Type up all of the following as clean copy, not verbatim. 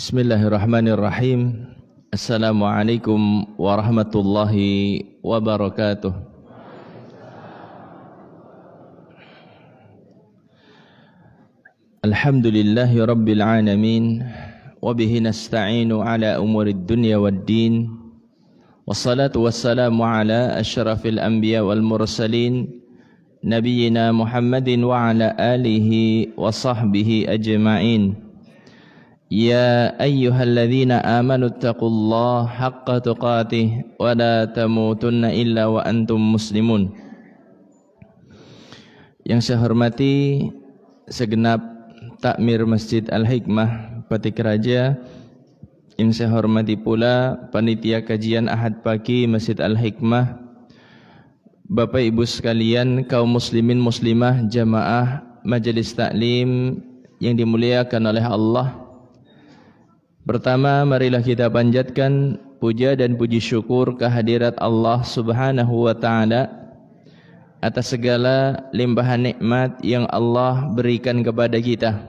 Bismillahirrahmanirrahim. Assalamualaikum warahmatullahi wabarakatuh. Alhamdulillahi rabbil alamin. Wabihi nasta'inu ala umurid dunya waddin. Wassalatu wassalamu ala asyrafil anbiya wal mursalin, Nabiyyina Muhammadin wa ala alihi wa sahbihi ajma'in. Ya ayyuhalladzina amanu taqullaha haqqa tuqatih wa la tamutunna illa wa antum muslimun. Yang saya hormati segenap takmir Masjid Al-Hikmah Batik Raja, yang saya hormati pula panitia kajian Ahad pagi Masjid Al-Hikmah, Bapak Ibu sekalian, kaum muslimin muslimah jamaah majelis taklim yang dimuliakan oleh Allah. Pertama, marilah kita panjatkan puja dan puji syukur kehadirat Allah Subhanahu wa taala atas segala limpahan nikmat yang Allah berikan kepada kita.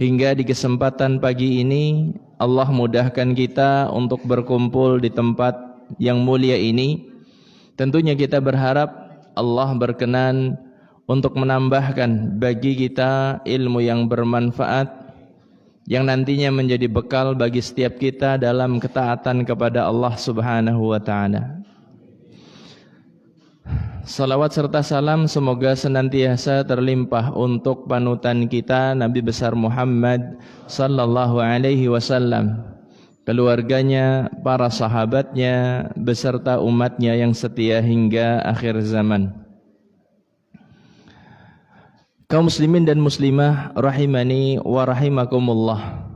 Hingga di kesempatan pagi ini Allah mudahkan kita untuk berkumpul di tempat yang mulia ini. Tentunya kita berharap Allah berkenan untuk menambahkan bagi kita ilmu yang bermanfaat, yang nantinya menjadi bekal bagi setiap kita dalam ketaatan kepada Allah Subhanahu wa taala. Salawat serta salam semoga senantiasa terlimpah untuk panutan kita Nabi besar Muhammad sallallahu alaihi wasallam, keluarganya, para sahabatnya, beserta umatnya yang setia hingga akhir zaman. Kaum muslimin dan muslimah rahimani wa rahimakumullah.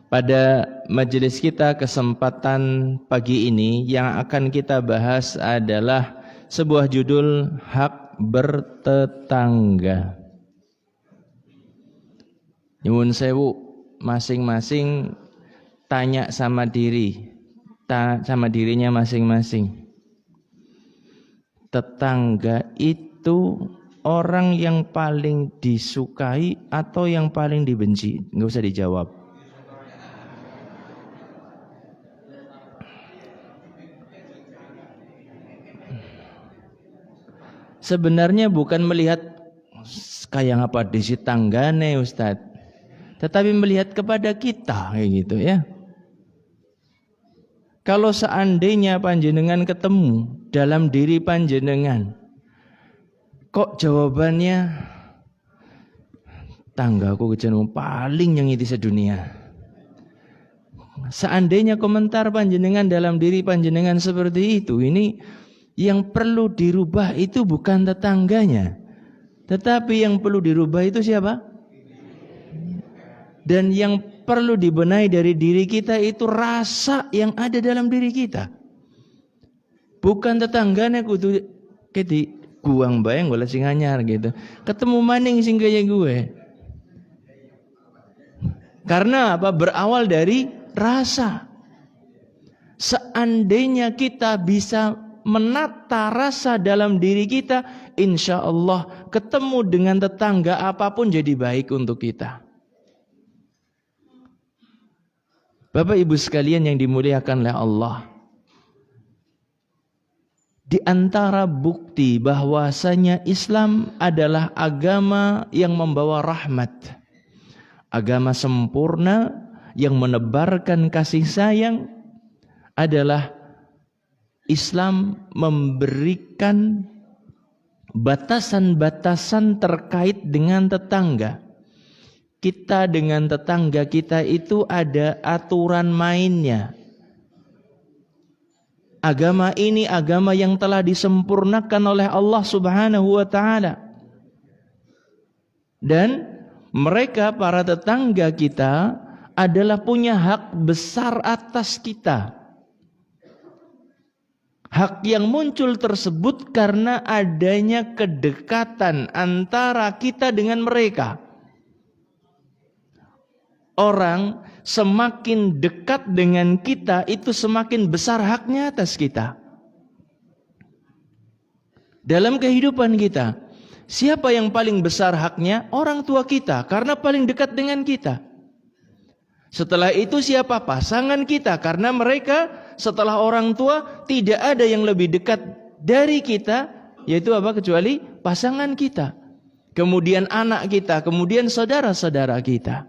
Pada majelis kita kesempatan pagi ini yang akan kita bahas adalah sebuah judul hak bertetangga. Nyuwun sewu, masing-masing tanya sama dirinya masing-masing. Tetangga itu orang yang paling disukai atau yang paling dibenci? Enggak usah dijawab. Sebenarnya bukan melihat kayak apa di si tanggane Ustaz, tetapi melihat kepada kita kayak gitu ya. Kalau seandainya panjenengan ketemu dalam diri panjenengan, kok jawabannya tanggaku kecenderung paling yang itu sedunia. Seandainya komentar panjenengan dalam diri panjenengan seperti itu, ini yang perlu dirubah itu bukan tetangganya, tetapi yang perlu dirubah itu siapa? Dan yang perlu dibenahi dari diri kita itu rasa yang ada dalam diri kita. Bukan tetangganya kudu keti guang bayang boleh sing anyar gitu. Ketemu maning sing kaya gue. Karena apa? Berawal dari rasa. Seandainya kita bisa menata rasa dalam diri kita, insya Allah ketemu dengan tetangga apapun jadi baik untuk kita. Bapak Ibu sekalian yang dimuliakan oleh Allah, di antara bukti bahwasanya Islam adalah agama yang membawa rahmat, agama sempurna yang menebarkan kasih sayang, adalah Islam memberikan batasan-batasan terkait dengan tetangga. Kita dengan tetangga kita itu ada aturan mainnya. Agama ini agama yang telah disempurnakan oleh Allah Subhanahu wa taala. Dan mereka para tetangga kita adalah punya hak besar atas kita. Hak yang muncul tersebut karena adanya kedekatan antara kita dengan mereka. Orang semakin dekat dengan kita itu semakin besar haknya atas kita. Dalam kehidupan kita, siapa yang paling besar haknya? Orang tua kita, karena paling dekat dengan kita. Setelah itu siapa? Pasangan kita. Karena mereka setelah orang tua tidak ada yang lebih dekat dari kita, yaitu apa? Kecuali pasangan kita. Kemudian anak kita, kemudian saudara-saudara kita.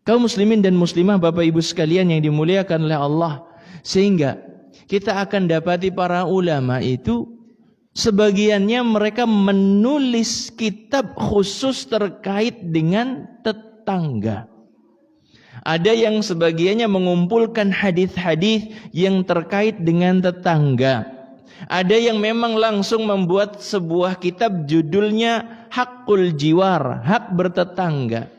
Kaum muslimin dan muslimah, Bapak Ibu sekalian yang dimuliakan oleh Allah, sehingga kita akan dapati para ulama itu sebagiannya mereka menulis kitab khusus terkait dengan tetangga. Ada yang sebagiannya mengumpulkan hadis-hadis yang terkait dengan tetangga. Ada yang memang langsung membuat sebuah kitab judulnya Hakul Jiwar, hak bertetangga.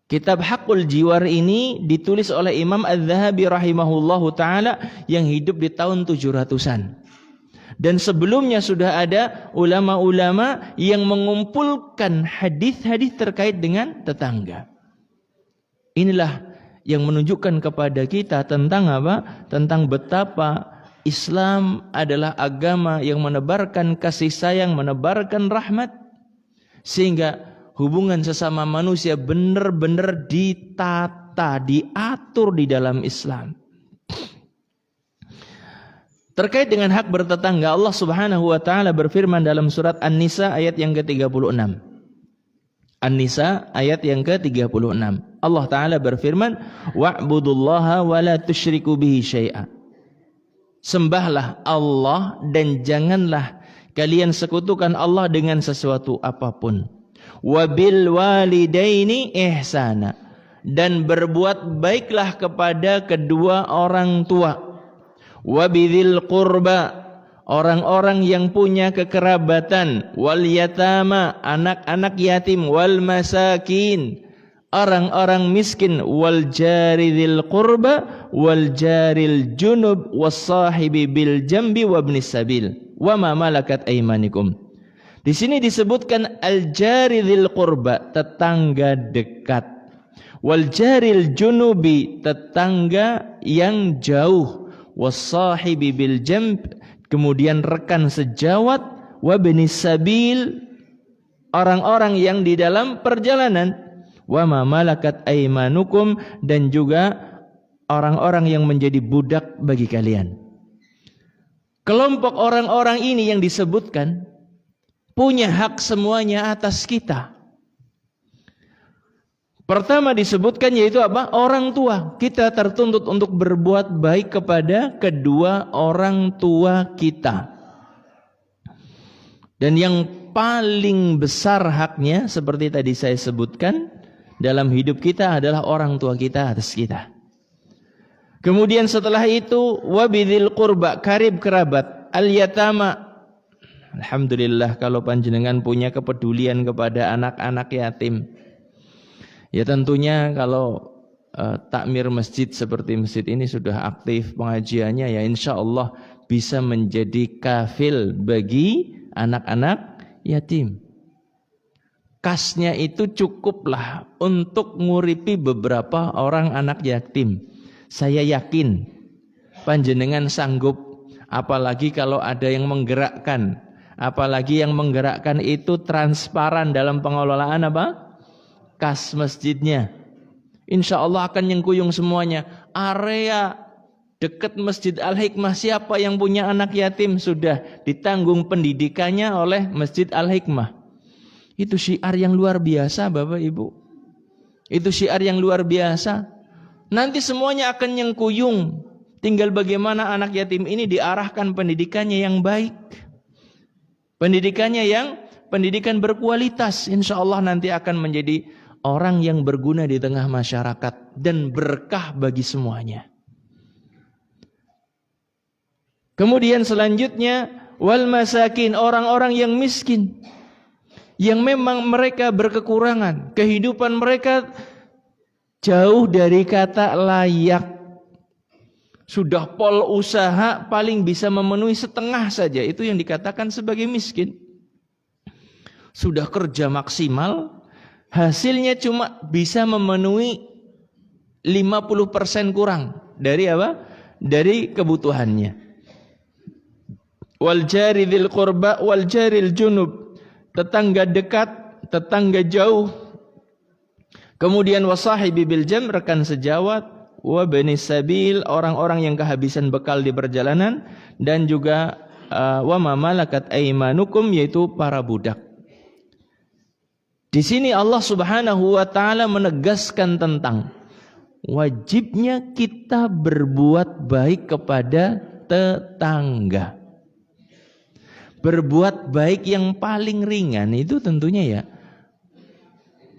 Kitab Hakul Jiwar ini ditulis oleh Imam Az-Zahabi rahimahullahu ta'ala yang hidup di tahun 700-an. Dan sebelumnya sudah ada ulama-ulama yang mengumpulkan hadis-hadis terkait dengan tetangga. Inilah yang menunjukkan kepada kita tentang apa? Tentang betapa Islam adalah agama yang menebarkan kasih sayang, menebarkan rahmat. Sehingga hubungan sesama manusia benar-benar ditata, diatur di dalam Islam. Terkait dengan hak bertetangga, Allah Subhanahu wa taala berfirman dalam surat An-Nisa ayat yang ke-36. An-Nisa ayat yang ke-36. Allah taala berfirman, "Wa'budullaha wa la tusyriku bihi syai'a." Sembahlah Allah dan janganlah kalian sekutukan Allah dengan sesuatu apapun. Wabil walidaini ihsana, dan berbuat baiklah kepada kedua orang tua. Wabidhil qurba, orang-orang yang punya kekerabatan. Wal yatama, anak-anak yatim. Wal masakin, orang-orang miskin. Wal jari dhil qurba wal jaril junub was sahibi bil jambi wabnis sabil wa ma malakat aymanikum. Di sini disebutkan al-jari dzil qurba, tetangga dekat. Wal jaril junubi, tetangga yang jauh. Was-sahibi bil jamb, kemudian rekan sejawat. Wa binis sabil, orang-orang yang di dalam perjalanan. Wa ma malakat aymanukum, dan juga orang-orang yang menjadi budak bagi kalian. Kelompok orang-orang ini yang disebutkan punya hak semuanya atas kita. Pertama disebutkan yaitu apa? Orang tua. Kita tertuntut untuk berbuat baik kepada kedua orang tua kita. Dan yang paling besar haknya seperti tadi saya sebutkan dalam hidup kita adalah orang tua kita atas kita. Kemudian setelah itu wabidhil qurba, karib kerabat, al yatama. Alhamdulillah kalau panjenengan punya kepedulian kepada anak-anak yatim. Ya tentunya kalau takmir masjid seperti masjid ini sudah aktif pengajiannya, ya insya Allah bisa menjadi kafil bagi anak-anak yatim. Kasnya itu cukuplah untuk nguripi beberapa orang anak yatim. Saya yakin panjenengan sanggup, apalagi kalau ada yang menggerakkan. Apalagi yang menggerakkan itu transparan dalam pengelolaan apa? Kas masjidnya. Insya Allah akan nyengkuyung semuanya. Area dekat Masjid Al-Hikmah, siapa yang punya anak yatim sudah ditanggung pendidikannya oleh Masjid Al-Hikmah. Itu syiar yang luar biasa Bapak Ibu. Itu syiar yang luar biasa. Nanti semuanya akan nyengkuyung. Tinggal bagaimana anak yatim ini diarahkan pendidikannya yang baik. Pendidikan berkualitas, insya Allah nanti akan menjadi orang yang berguna di tengah masyarakat dan berkah bagi semuanya. Kemudian selanjutnya wal masakin, orang-orang yang miskin, yang memang mereka berkekurangan, kehidupan mereka jauh dari kata layak. Sudah pol usaha paling bisa memenuhi setengah saja, itu yang dikatakan sebagai miskin. Sudah kerja maksimal, hasilnya cuma bisa memenuhi 50% kurang dari apa? Dari kebutuhannya. Wal jari dzil qurba wal jaril junub, tetangga dekat tetangga jauh. Kemudian wasahibi bil jam, rekan sejawat, wa bani sabil, orang-orang yang kehabisan bekal di perjalanan, dan juga wa ma malakat aimanukum, yaitu para budak. Di sini Allah Subhanahu wa taala menegaskan tentang wajibnya kita berbuat baik kepada tetangga. Berbuat baik yang paling ringan itu tentunya ya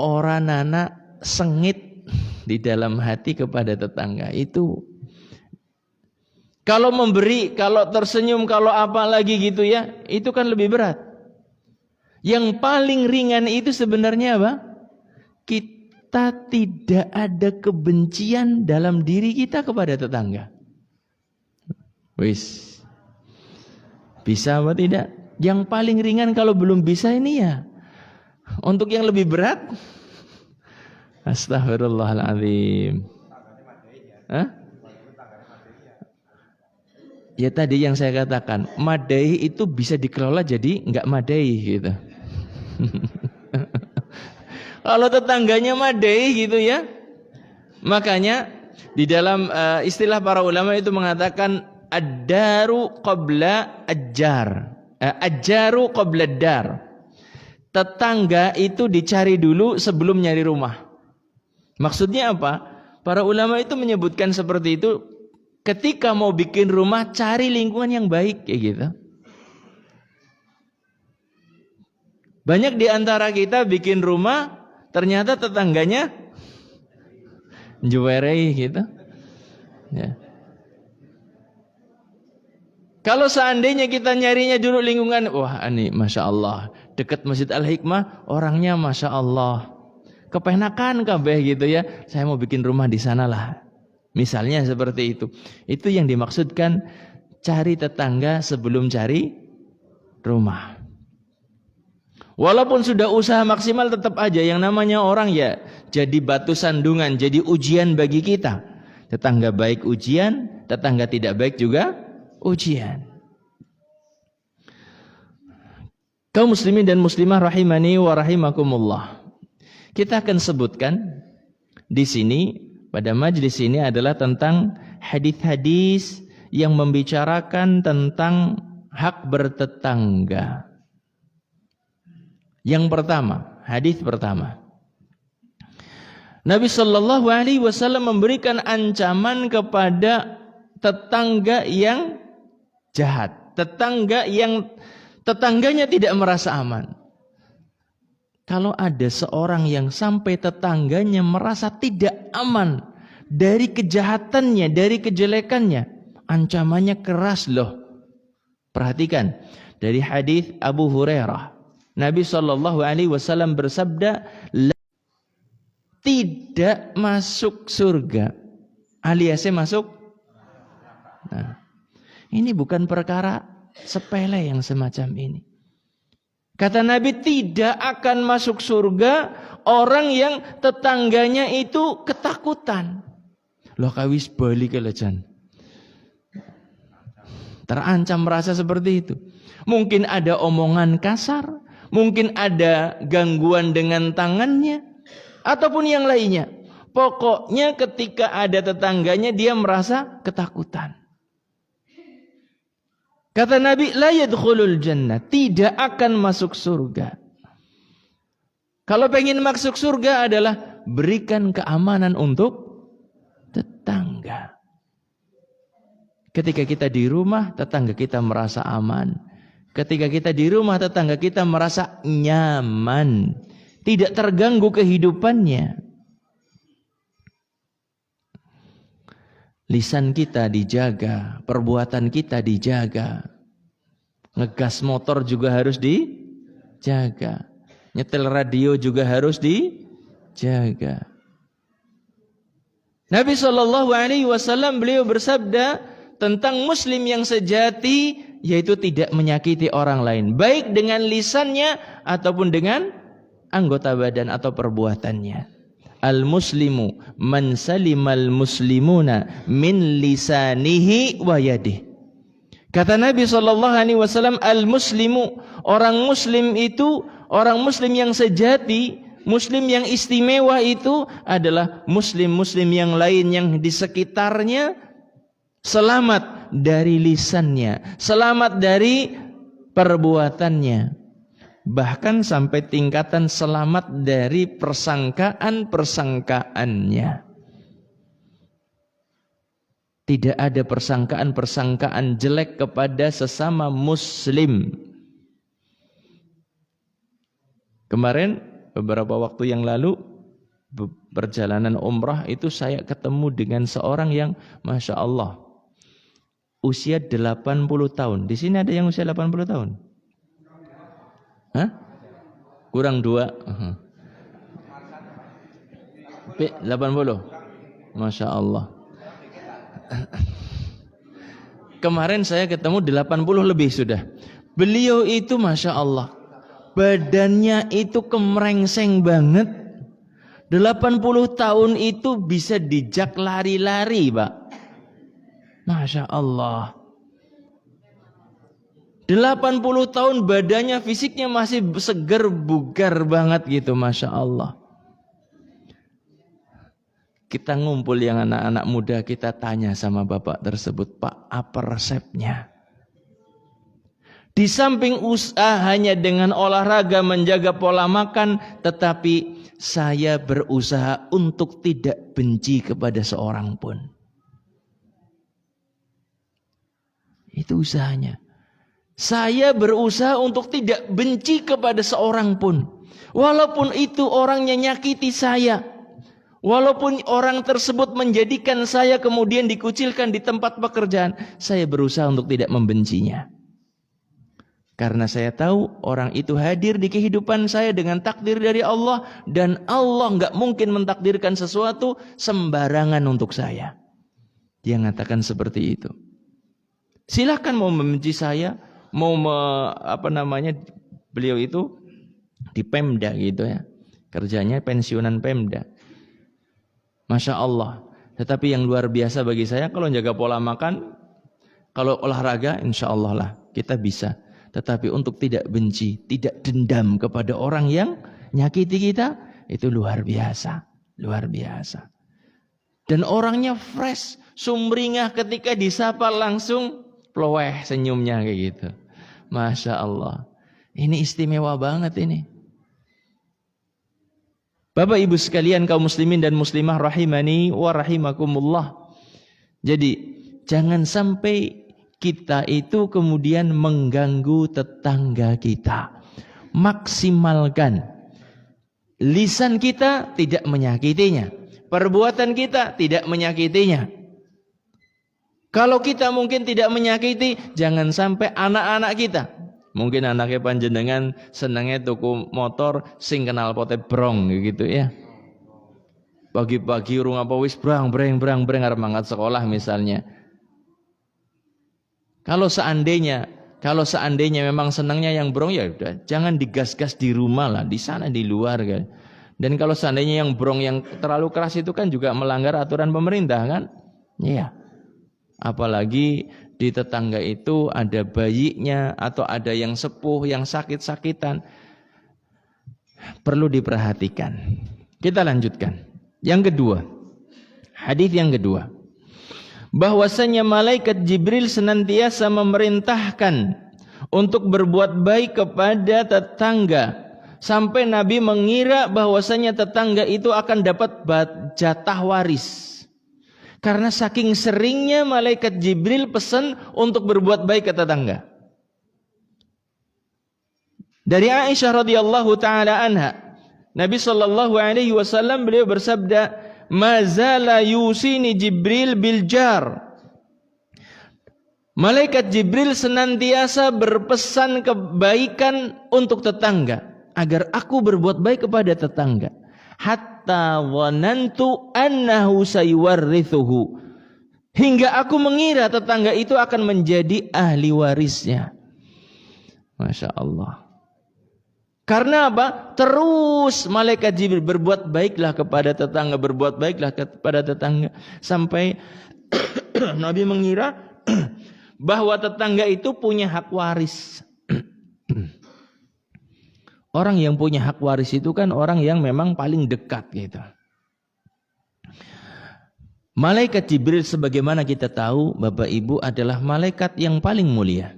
orang anak sengit di dalam hati kepada tetangga itu. Kalau memberi, kalau tersenyum, kalau apa lagi gitu ya, itu kan lebih berat. Yang paling ringan itu sebenarnya apa? Kita tidak ada kebencian dalam diri kita kepada tetangga. Wis. Bisa apa tidak? Yang paling ringan kalau belum bisa ini ya. Untuk yang lebih berat, Astaghfirullahaladzim. Hah? Ya tadi yang saya katakan, madai itu bisa dikelola jadi enggak madai gitu. Kalau tetangganya madai gitu ya. Makanya di dalam istilah para ulama itu mengatakan ad-daru qabla ajjar. Ajjaru qabla ad-dar. Tetangga itu dicari dulu sebelum nyari rumah. Maksudnya apa? Para ulama itu menyebutkan seperti itu, ketika mau bikin rumah cari lingkungan yang baik kayak gitu. Banyak di antara kita bikin rumah ternyata tetangganya juwerei gitu. Ya. Kalau seandainya kita nyarinya dulu lingkungan, wah ini Masya Allah, dekat Masjid Al-Hikmah, orangnya Masya Allah, kepenakan kabeh gitu ya, saya mau bikin rumah di sana lah. Misalnya seperti itu. Itu yang dimaksudkan cari tetangga sebelum cari rumah. Walaupun sudah usaha maksimal, tetap aja yang namanya orang ya jadi batu sandungan, jadi ujian bagi kita. Tetangga baik ujian, tetangga tidak baik juga ujian. Kaum muslimin dan muslimah rahimani wa rahimakumullah. Kita akan sebutkan di sini pada majelis ini adalah tentang hadis-hadis yang membicarakan tentang hak bertetangga. Yang pertama, hadis pertama. Nabi sallallahu alaihi wasallam memberikan ancaman kepada tetangga yang jahat, tetangga yang tetangganya tidak merasa aman. Kalau ada seorang yang sampai tetangganya merasa tidak aman dari kejahatannya, dari kejelekannya, ancamannya keras loh. Perhatikan dari hadis Abu Hurairah, Nabi SAW bersabda, tidak masuk surga, aliasnya masuk. Nah, ini bukan perkara sepele yang semacam ini. Kata Nabi, tidak akan masuk surga orang yang tetangganya itu ketakutan. Loh kawis balik kelejan. Terancam merasa seperti itu. Mungkin ada omongan kasar, mungkin ada gangguan dengan tangannya, ataupun yang lainnya. Pokoknya ketika ada tetangganya dia merasa ketakutan. Kata Nabi, la yadkhulul jannah, tidak akan masuk surga. Kalau pengen masuk surga adalah berikan keamanan untuk tetangga. Ketika kita di rumah, tetangga kita merasa aman. Ketika kita di rumah, tetangga kita merasa nyaman, tidak terganggu kehidupannya. Lisan kita dijaga, perbuatan kita dijaga. Ngegas motor juga harus dijaga. Nyetel radio juga harus dijaga. Nabi SAW beliau bersabda tentang muslim yang sejati, yaitu tidak menyakiti orang lain, baik dengan lisannya ataupun dengan anggota badan atau perbuatannya. Al-muslimu man salimal muslimuna min lisanihi wa yadihi. Kata Nabi SAW, al-muslimu, orang muslim itu Orang muslim yang sejati, muslim yang istimewa itu adalah muslim-muslim yang lain yang di sekitarnya selamat dari lisannya, selamat dari perbuatannya. Bahkan sampai tingkatan selamat dari persangkaan-persangkaannya. Tidak ada persangkaan-persangkaan jelek kepada sesama muslim. Kemarin beberapa waktu yang lalu perjalanan umrah itu saya ketemu dengan seorang yang Masya Allah usia 80 tahun. Di sini ada yang usia 80 tahun? Hah? Kurang 2. 80. Masya Allah. Kemarin saya ketemu 80 lebih sudah. Beliau itu Masya Allah, badannya itu kemrengseng banget. 80 tahun itu bisa dijak lari-lari, Pak. Masya Allah. 80 tahun badannya, fisiknya masih seger, bugar banget gitu, Masya Allah. Kita ngumpul yang anak-anak muda, kita tanya sama bapak tersebut, Pak, apa resepnya? Di samping usaha hanya dengan olahraga menjaga pola makan, tetapi saya berusaha untuk tidak benci kepada seorang pun. Itu usahanya. Saya berusaha untuk tidak benci kepada seorang pun. Walaupun itu orangnya nyakiti saya. Walaupun orang tersebut menjadikan saya kemudian dikucilkan di tempat pekerjaan, saya berusaha untuk tidak membencinya. Karena saya tahu orang itu hadir di kehidupan saya dengan takdir dari Allah, dan Allah nggak mungkin mentakdirkan sesuatu sembarangan untuk saya. Dia mengatakan seperti itu. Silakan mau membenci saya, mau beliau itu di Pemda gitu ya, kerjanya pensiunan Pemda. Masya Allah. Tetapi yang luar biasa bagi saya, kalau jaga pola makan, kalau olahraga, insya Allah lah kita bisa. Tetapi untuk tidak benci, tidak dendam kepada orang yang nyakiti kita, itu luar biasa. Luar biasa. Dan orangnya fresh, sumringah, ketika disapa langsung ploweh senyumnya kayak gitu. Masya Allah. Ini istimewa banget ini. Bapak Ibu sekalian, kaum muslimin dan muslimah rahimani wa rahimakumullah. Jadi jangan sampai kita itu kemudian mengganggu tetangga kita. Maksimalkan lisan kita tidak menyakitinya, perbuatan kita tidak menyakitinya. Kalau kita mungkin tidak menyakiti, jangan sampai anak-anak kita. Mungkin anaknya panjenengan senangnya tuku motor sing kenal pote brong gitu ya. Pagi-pagi urung apa wis brang arep mangkat sekolah misalnya. Kalau seandainya memang senangnya yang brong, ya udah jangan digas-gas di rumah lah, di sana di luar kan. Dan kalau seandainya yang brong yang terlalu keras itu kan juga melanggar aturan pemerintah kan? Iya. Apalagi di tetangga itu ada bayinya atau ada yang sepuh yang sakit-sakitan, perlu diperhatikan. Kita lanjutkan. Yang kedua, hadis yang kedua, bahwasanya malaikat Jibril senantiasa memerintahkan untuk berbuat baik kepada tetangga, sampai Nabi mengira bahwasanya tetangga itu akan dapat jatah waris. Karena saking seringnya malaikat Jibril pesan untuk berbuat baik ke tetangga. Dari Aisyah radhiyallahu taala anha, Nabi sallallahu alaihi wasallam beliau bersabda, "Mazala yusini Jibril bil jar." Malaikat Jibril senantiasa berpesan kebaikan untuk tetangga, agar aku berbuat baik kepada tetangga. Hatta wanantu annahu sayuwarrithuhu, hingga aku mengira tetangga itu akan menjadi ahli warisnya. Masya Allah. Karena apa? Terus malaikat Jibril berbuat baiklah kepada tetangga, berbuat baiklah kepada tetangga, sampai Nabi mengira bahwa tetangga itu punya hak waris. Orang yang punya hak waris itu kan orang yang memang paling dekat gitu. Malaikat Jibril sebagaimana kita tahu Bapak Ibu adalah malaikat yang paling mulia.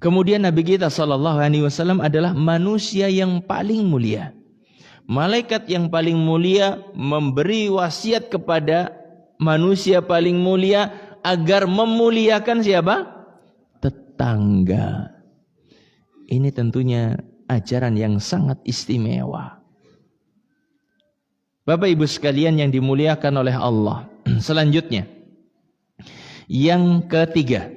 Kemudian Nabi kita SAW adalah manusia yang paling mulia. Malaikat yang paling mulia memberi wasiat kepada manusia paling mulia agar memuliakan siapa? Tetangga. Ini tentunya ajaran yang sangat istimewa. Bapak Ibu sekalian yang dimuliakan oleh Allah. Selanjutnya, yang ketiga,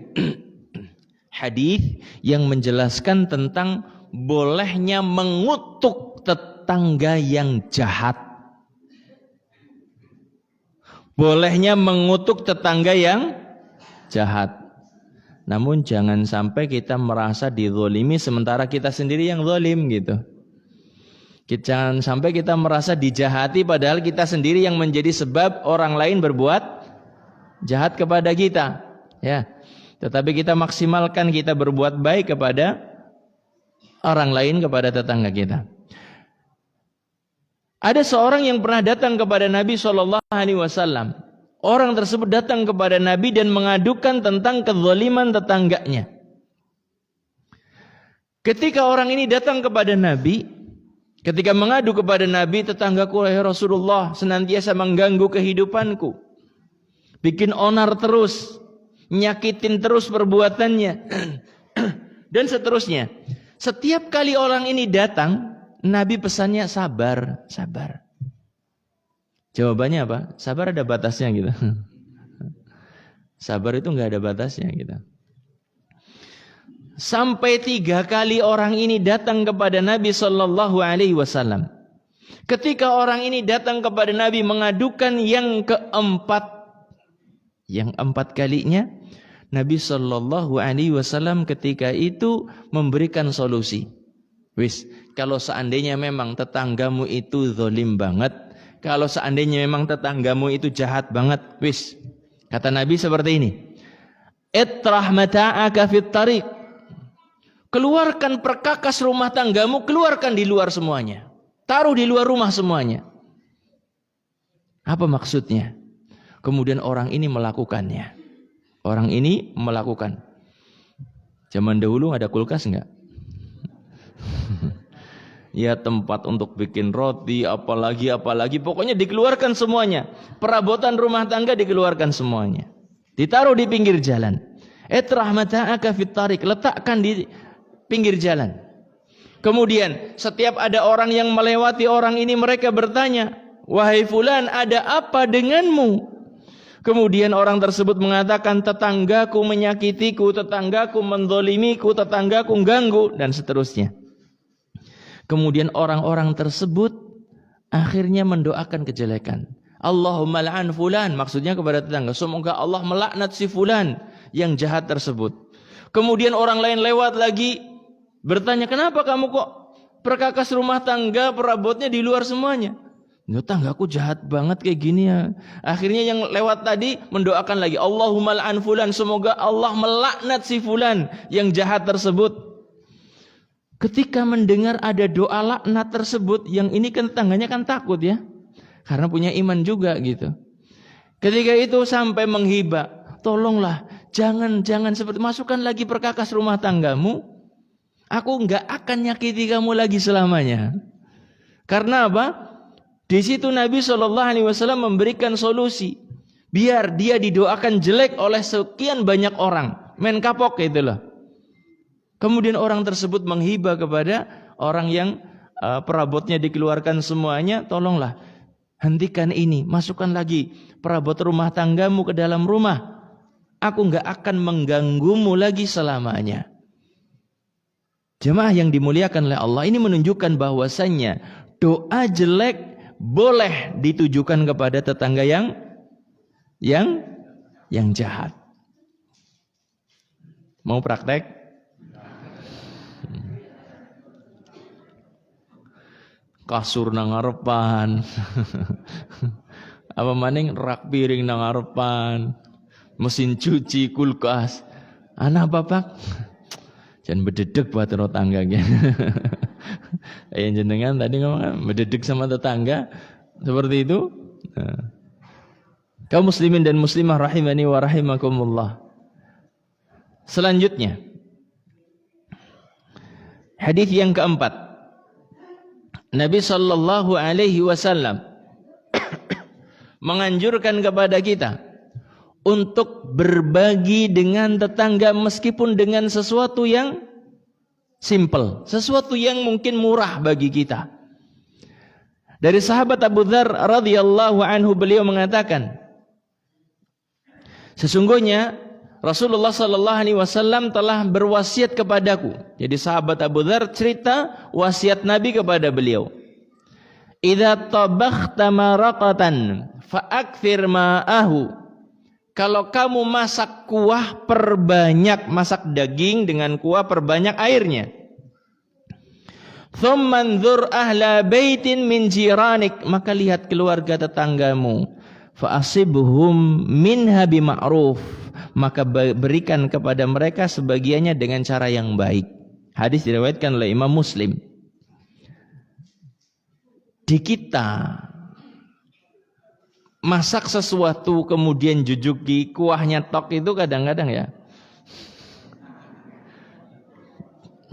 hadis yang menjelaskan tentang bolehnya mengutuk tetangga yang jahat. Bolehnya mengutuk tetangga yang jahat. Namun jangan sampai kita merasa dizolimi sementara kita sendiri yang zolim gitu. Jangan sampai kita merasa dijahati padahal kita sendiri yang menjadi sebab orang lain berbuat jahat kepada kita. Ya. Tetapi kita maksimalkan kita berbuat baik kepada orang lain, kepada tetangga kita. Ada seorang yang pernah datang kepada Nabi SAW. Orang tersebut datang kepada Nabi dan mengadukan tentang kezaliman tetangganya. Ketika orang ini datang kepada Nabi, ketika mengadu kepada Nabi, tetanggaku ya Rasulullah senantiasa mengganggu kehidupanku, bikin onar terus, nyakitin terus perbuatannya, dan seterusnya. Setiap kali orang ini datang, Nabi pesannya sabar, sabar. Jawabannya apa? Sabar ada batasnya gitu. Sabar itu nggak ada batasnya gitu. Sampai 3 kali orang ini datang kepada Nabi Sallallahu Alaihi Wasallam. Ketika orang ini datang kepada Nabi mengadukan yang keempat kalinya, Nabi Sallallahu Alaihi Wasallam ketika itu memberikan solusi. Wis, kalau seandainya memang tetanggamu itu zalim banget, kalau seandainya memang tetanggamu itu jahat banget, wis, kata Nabi seperti ini. Itrah mata'aka fit tariq. Keluarkan perkakas rumah tanggamu, keluarkan di luar semuanya. Taruh di luar rumah semuanya. Apa maksudnya? Kemudian orang ini melakukannya. Orang ini melakukan. Zaman dahulu ada kulkas enggak? Ya tempat untuk bikin roti, apalagi. Pokoknya dikeluarkan semuanya. Perabotan rumah tangga dikeluarkan semuanya. Ditaruh di pinggir jalan. Itrah mata'aka fit tariq. Letakkan di pinggir jalan. Kemudian setiap ada orang yang melewati orang ini, mereka bertanya, wahai fulan, ada apa denganmu? Kemudian orang tersebut mengatakan, tetanggaku menyakitiku, tetanggaku menzalimiku, tetanggaku ganggu, dan seterusnya. Kemudian orang-orang tersebut akhirnya mendoakan kejelekan. Allahumma la'an fulan, maksudnya kepada tetangga, semoga Allah melaknat si fulan yang jahat tersebut. Kemudian orang lain lewat lagi bertanya, kenapa kamu kok perkakas rumah tangga, perabotnya di luar semuanya? Tetanggaku jahat banget kayak gini ya. Akhirnya yang lewat tadi mendoakan lagi, Allahumma la'an fulan, semoga Allah melaknat si fulan yang jahat tersebut. Ketika mendengar ada doa laknat tersebut, yang ini kan tetangganya kan takut ya, karena punya iman juga gitu. Ketika itu sampai menghibah, tolonglah jangan seperti, masukkan lagi perkakas rumah tanggamu. Aku enggak akan nyakiti kamu lagi selamanya. Karena apa? Di situ Nabi SAW memberikan solusi. Biar dia didoakan jelek oleh sekian banyak orang. Men kapok gitu loh. Kemudian orang tersebut menghibah kepada orang yang perabotnya dikeluarkan semuanya. Tolonglah hentikan ini. Masukkan lagi perabot rumah tanggamu ke dalam rumah. Aku enggak akan mengganggumu lagi selamanya. Jemaah yang dimuliakan oleh Allah, ini menunjukkan bahwasannya doa jelek boleh ditujukan kepada tetangga yang jahat. Mau praktek? Kasur nang ngarepan. Apa maning rak piring nang ngarepan. Mesin cuci, kulkas. Anak bapak jangan bededek buat tangga. Kayak jenengan tadi ngomong mededek sama tetangga seperti itu. Nah. Kaum muslimin dan muslimah rahimani wa rahimakumullah. Selanjutnya hadis yang keempat, Nabi sallallahu alaihi wasallam menganjurkan kepada kita untuk berbagi dengan tetangga meskipun dengan sesuatu yang simple, sesuatu yang mungkin murah bagi kita. Dari sahabat Abu Dzar radhiyallahu anhu, beliau mengatakan, sesungguhnya Rasulullah sallallahu alaihi wasallam telah berwasiat kepadaku. Jadi sahabat Abu Dzar cerita wasiat Nabi kepada beliau. Idza tabakhta maraqatan fa'akthir ma'ahu. Kalau kamu masak kuah, perbanyak, masak daging dengan kuah, perbanyak airnya. Thumma anzur ahla baitin min jiranik, maka lihat keluarga tetanggamu. Fa'asibhum minha bima'ruf, maka berikan kepada mereka sebagiannya dengan cara yang baik. Hadis diriwayatkan oleh Imam Muslim. Di kita masak sesuatu kemudian jujuki kuahnya tok itu kadang-kadang ya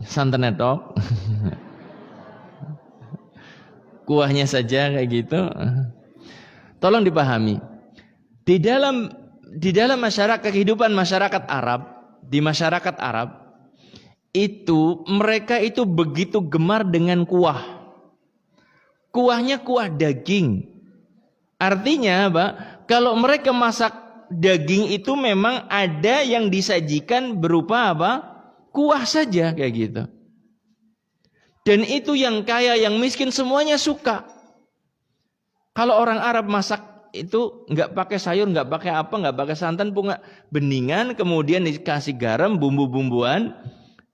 santannya tok kuahnya saja kayak gitu. Tolong dipahami, di dalam masyarakat, kehidupan masyarakat Arab, di masyarakat Arab itu mereka itu begitu gemar dengan kuah. Kuahnya kuah daging. Artinya apa? Kalau mereka masak daging itu memang ada yang disajikan berupa apa? Kuah saja kayak gitu. Dan itu yang kaya, yang miskin semuanya suka. Kalau orang Arab masak itu nggak pakai sayur, nggak pakai apa, nggak pakai santan, bunga beningan, kemudian dikasih garam, bumbu-bumbuan,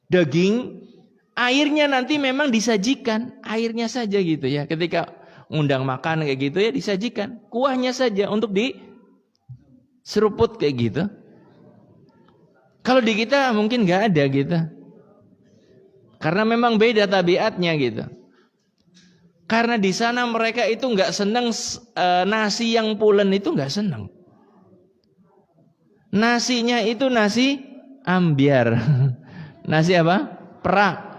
daging, airnya nanti memang disajikan, airnya saja gitu ya. Ketika undang makan kayak gitu ya disajikan kuahnya saja untuk diseruput kayak gitu. Kalau di kita mungkin nggak ada gitu, karena memang beda tabiatnya gitu. Karena di sana mereka itu nggak senang nasi yang pulen itu nggak senang. Nasinya itu nasi ambyar, nasi apa? Perak.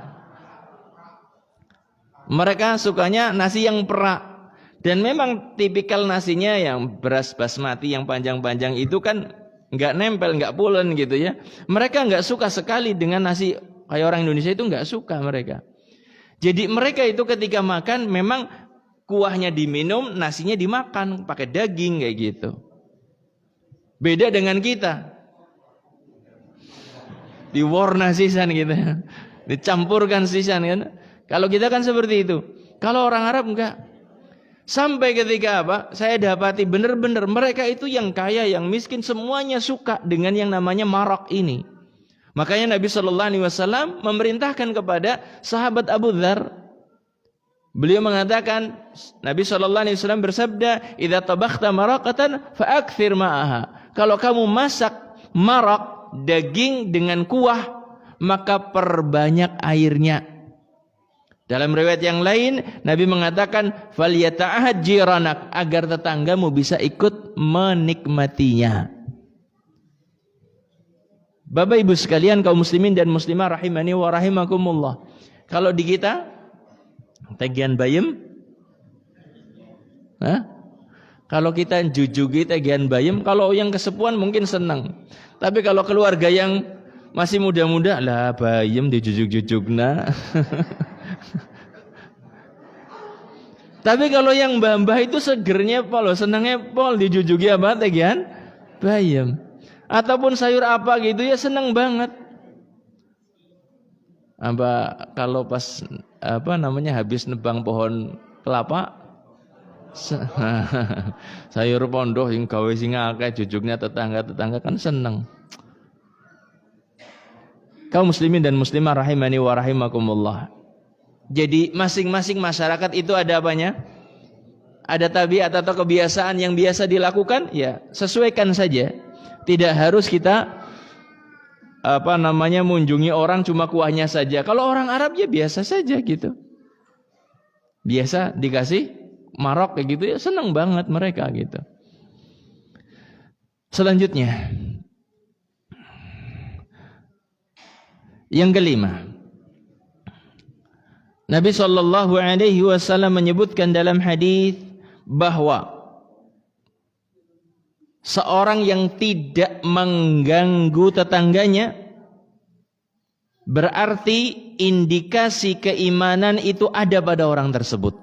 Mereka sukanya nasi yang perak. Dan memang tipikal nasinya yang beras basmati yang panjang-panjang itu kan nggak nempel, nggak pulen gitu ya. Mereka nggak suka sekali dengan nasi kayak orang Indonesia, itu nggak suka mereka. Jadi mereka itu ketika makan memang kuahnya diminum, nasinya dimakan pakai daging kayak gitu. Beda dengan kita. Diwarna sisan gitu ya. Dicampurkan sisan kan. Kalau kita kan seperti itu. Kalau orang Arab enggak. Sampai ketika apa? Saya dapati benar-benar mereka itu yang kaya, yang miskin semuanya suka dengan yang namanya maraq ini. Makanya Nabi sallallahu alaihi wasallam memerintahkan kepada sahabat Abu Dzar. Beliau mengatakan, Nabi sallallahu alaihi wasallam bersabda, "Idza tabakhta maraqatan fa'akthir ma'aha." Kalau kamu masak maraq, daging dengan kuah, maka perbanyak airnya. Dalam riwayat yang lain, Nabi mengatakan, "Falyata'ahad jiranak," agar tetanggamu bisa ikut menikmatinya. Bapak Ibu sekalian, kaum muslimin dan muslimah rahimani wa rahimakumullah. Kalau di kita tagihan bayem, kalau kita jujugi tagihan bayem, kalau yang kesepuan mungkin senang. Tapi kalau keluarga yang masih muda-muda, lah bayem dijujuk-jujugna. Tapi kalau yang mbah-mbah itu segernya pol, senangnya pol dijujugi apa tagihan bayem. Ataupun sayur apa gitu ya senang banget. Apa kalau pas habis nebang pohon kelapa, sayur pondoh yang gawe sing akeh jujugnya tetangga-tetangga kan seneng. Kaum muslimin dan muslimah rahimani wa rahimakumullah. Jadi masing-masing masyarakat itu ada apanya? Ada tabiat atau kebiasaan yang biasa dilakukan, ya sesuaikan saja. Tidak harus kita mengunjungi orang cuma kuahnya saja. Kalau orang Arab ya biasa saja gitu. Biasa dikasih marok kayak gitu ya senang banget mereka gitu. Selanjutnya, yang kelima, Nabi SAW menyebutkan dalam hadis bahwa seorang yang tidak mengganggu tetangganya berarti indikasi keimanan itu ada pada orang tersebut.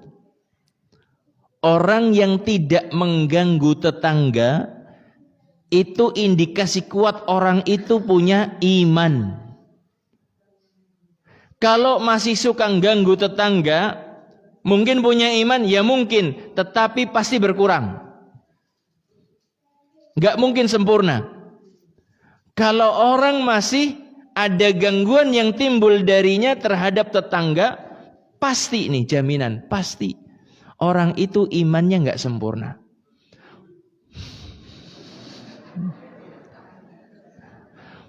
Orang yang tidak mengganggu tetangga itu indikasi kuat orang itu punya iman. Kalau masih suka ganggu tetangga, mungkin punya iman, ya mungkin, tetapi pasti berkurang. Gak mungkin sempurna. Kalau orang masih ada gangguan yang timbul darinya terhadap tetangga, pasti nih jaminan, pasti orang itu imannya gak sempurna.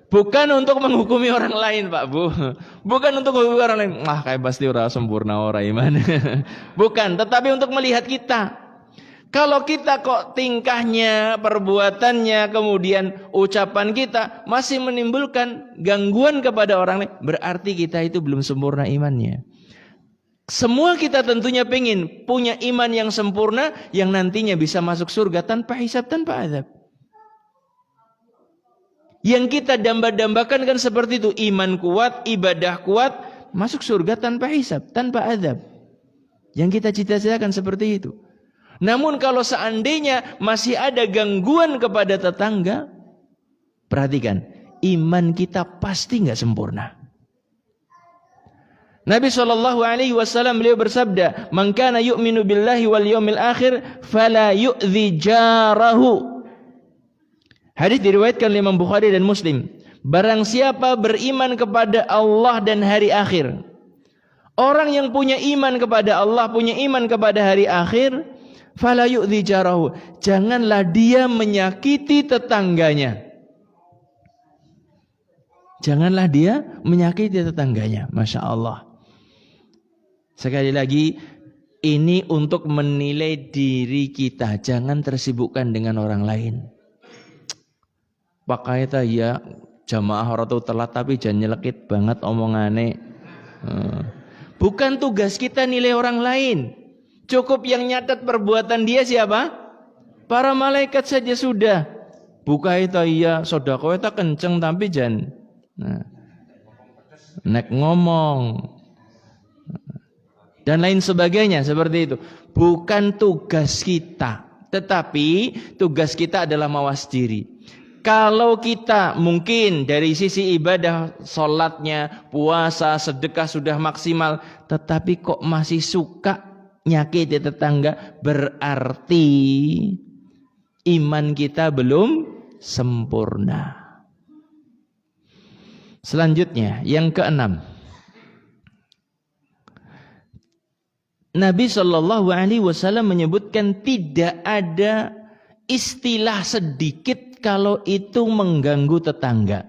Bukan untuk menghukumi orang lain, Pak Bu. Bukan untuk menghukumi orang lain. Kayak pasti orang sempurna orang iman. Bukan, tetapi untuk melihat kita. Kalau kita kok tingkahnya, perbuatannya, kemudian ucapan kita masih menimbulkan gangguan kepada orang lain, berarti kita itu belum sempurna imannya. Semua kita tentunya pengen punya iman yang sempurna, yang nantinya bisa masuk surga tanpa hisab, tanpa azab. Yang kita damba-dambakan kan seperti itu, iman kuat, ibadah kuat, masuk surga tanpa hisab, tanpa azab. Yang kita cita-citakan seperti itu. Namun kalau seandainya masih ada gangguan kepada tetangga, perhatikan, iman kita pasti nggak sempurna. Nabi SAW beliau bersabda, "Man kana yu'minu billahi wal yawmil akhir fala yu'dhi jarahu." Hadis diriwayatkan oleh Imam Bukhari dan Muslim. Barang siapa beriman kepada Allah dan hari akhir. Orang yang punya iman kepada Allah, punya iman kepada hari akhir, fala yu'dhi jarahu. Janganlah dia menyakiti tetangganya. Janganlah dia menyakiti tetangganya. Masya Allah. Sekali lagi, ini untuk menilai diri kita. Jangan tersibukkan dengan orang lain. Pakai ta ya jamaah orang tuh telat tapi jangan nyelekit banget omongannya. Bukan tugas kita nilai orang lain. Cukup yang nyatet perbuatan dia siapa? Para malaikat saja sudah. Buka itu iya sodako itu kenceng tapi jangan nek ngomong dan lain sebagainya seperti itu. Bukan tugas kita, tetapi tugas kita adalah mawas diri. Kalau kita mungkin dari sisi ibadah, sholatnya, puasa, sedekah sudah maksimal, tetapi kok masih suka nyakiti tetangga, berarti iman kita belum sempurna. Selanjutnya, yang keenam. Nabi SAW menyebutkan tidak ada istilah sedikit kalau itu mengganggu tetangga.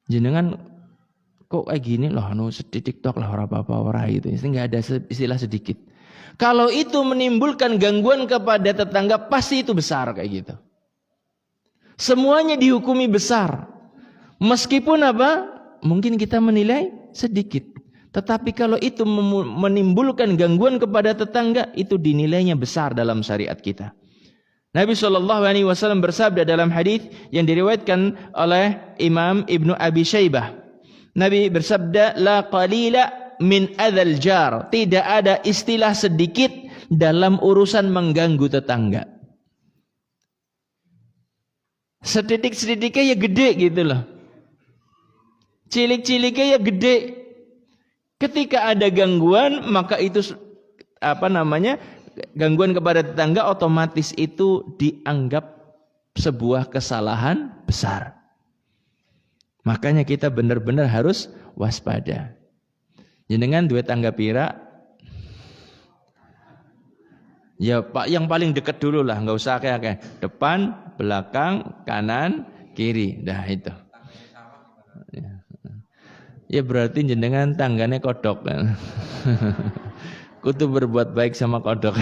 Jenengan kok kayak gini loh, di TikTok lah apa-apa orang itu. Nggak ada istilah sedikit. Kalau itu menimbulkan gangguan kepada tetangga, pasti itu besar kayak gitu. Semuanya dihukumi besar. Meskipun apa? Mungkin kita menilai sedikit. Tetapi kalau itu menimbulkan gangguan kepada tetangga, itu dinilainya besar dalam syariat kita. Nabi SAW bersabda dalam hadis yang diriwayatkan oleh Imam Ibnu Abi Syaibah. Nabi bersabda, "La qalila min adzal jar." Tidak ada istilah sedikit dalam urusan mengganggu tetangga. Sedidik-sedidiknya ya gede gitu loh. Cilik-ciliknya ya gede. Ketika ada gangguan, maka itu gangguan kepada tetangga otomatis itu dianggap sebuah kesalahan besar. Makanya kita benar-benar harus waspada. Jenengan duwe tangga pira? Ya Pak, yang paling dekat dulu lah, nggak usah kayak depan, belakang, kanan, kiri. Dah itu. Ya berarti jenengan tanggane kodok kan. Kudu berbuat baik sama kodok.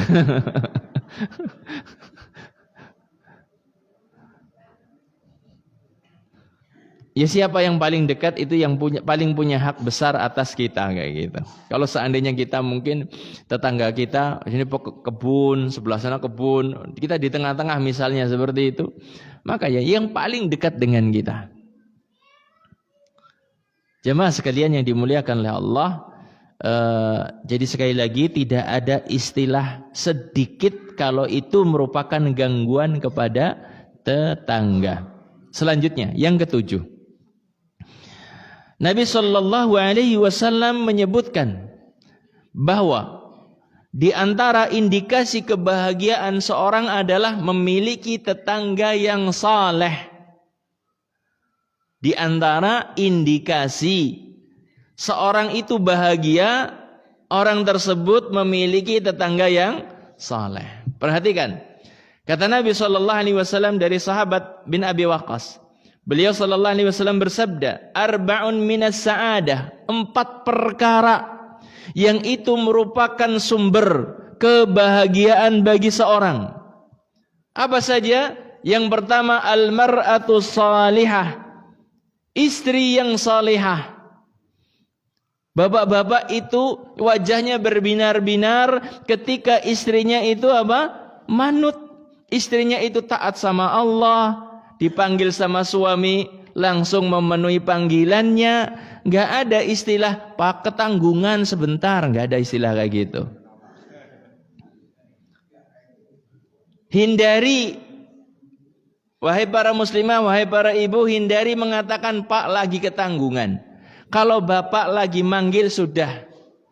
Ya siapa yang paling dekat itu yang paling punya hak besar atas kita kayak gitu. Kalau seandainya kita mungkin tetangga kita ini kebun, sebelah sana kebun, kita di tengah-tengah misalnya seperti itu, maka ya yang paling dekat dengan kita. Jemaah sekalian yang dimuliakan oleh Allah, jadi sekali lagi tidak ada istilah sedikit kalau itu merupakan gangguan kepada tetangga. Selanjutnya yang ketujuh. Nabi Shallallahu Alaihi Wasallam menyebutkan bahwa di antara indikasi kebahagiaan seorang adalah memiliki tetangga yang saleh. Di antara indikasi seorang itu bahagia, orang tersebut memiliki tetangga yang saleh. Perhatikan, kata Nabi Shallallahu Alaihi Wasallam dari sahabat bin Abi Waqqas. Beliau sallallahu alaihi wasallam bersabda, arba'un minas sa'adah, 4 perkara yang itu merupakan sumber kebahagiaan bagi seorang. Apa saja? Yang pertama, al-mar'atu salihah, istri yang salihah. Bapak-bapak itu wajahnya berbinar-binar ketika istrinya itu apa? Manut. Istrinya itu taat sama Allah, dipanggil sama suami langsung memenuhi panggilannya, nggak ada istilah pak ketanggungan sebentar, nggak ada istilah kayak gitu. Hindari, wahai para muslimah, wahai para ibu, hindari mengatakan pak lagi ketanggungan. Kalau bapak lagi manggil sudah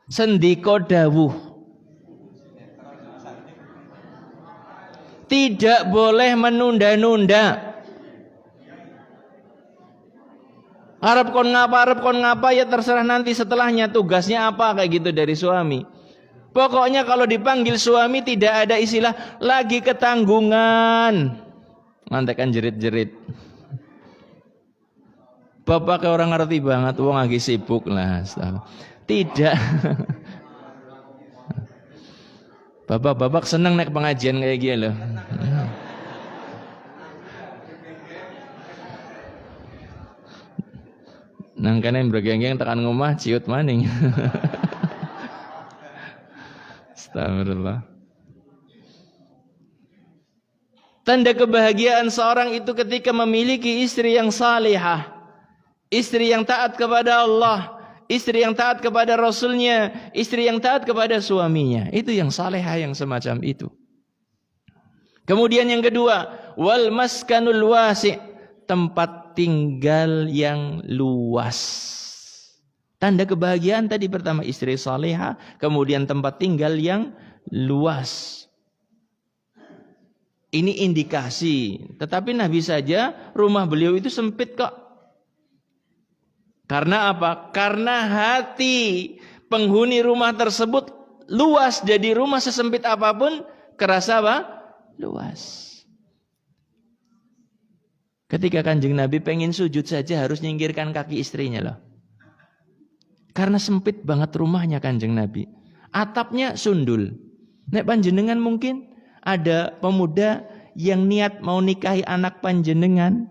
sendiko dawuh, tidak boleh menunda-nunda. Arab kon ngapa ya terserah nanti setelahnya tugasnya apa kayak gitu dari suami. Pokoknya kalau dipanggil suami tidak ada istilah lagi ketanggungan. Nanti kan jerit-jerit. Bapak kayak orang ngerti banget, wong lagi sibuk lah. Tidak. Bapak seneng naik pengajian kayak gini loh. Nang kene bergenggeng tekan ngomah ciut maning. Astagfirullah. Tanda kebahagiaan seorang itu ketika memiliki istri yang salihah, istri yang taat kepada Allah, istri yang taat kepada Rasulnya, istri yang taat kepada suaminya. Itu yang salihah yang semacam itu. Kemudian yang kedua, wal maskanul wasi', tempat tinggal yang luas. Tanda kebahagiaan tadi pertama istri salihah, kemudian tempat tinggal yang luas. Ini indikasi, tetapi Nabi saja rumah beliau itu sempit kok. Karena apa? Karena hati penghuni rumah tersebut luas, jadi rumah sesempit apapun kerasa apa? Luas. Ketika Kanjeng Nabi pengen sujud saja harus nyingkirkan kaki istrinya loh. Karena sempit banget rumahnya Kanjeng Nabi. Atapnya sundul. Nek panjenengan mungkin ada pemuda yang niat mau nikahi anak panjenengan.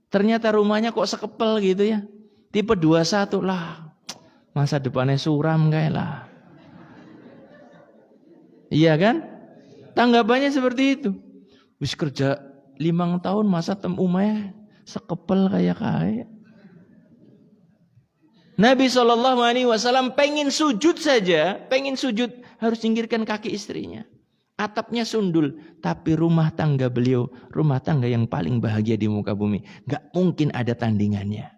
Ternyata rumahnya kok sekepel gitu ya. Tipe 21 lah. Masa depannya suram kayak lah. Iya kan? Tanggapannya seperti itu. Wis kerja 5 tahun masa umahnya sekepel kayak. Nabi SAW pengen sujud saja, pengen sujud harus singkirkan kaki istrinya. Atapnya sundul, tapi rumah tangga beliau, rumah tangga yang paling bahagia di muka bumi. Gak mungkin ada tandingannya.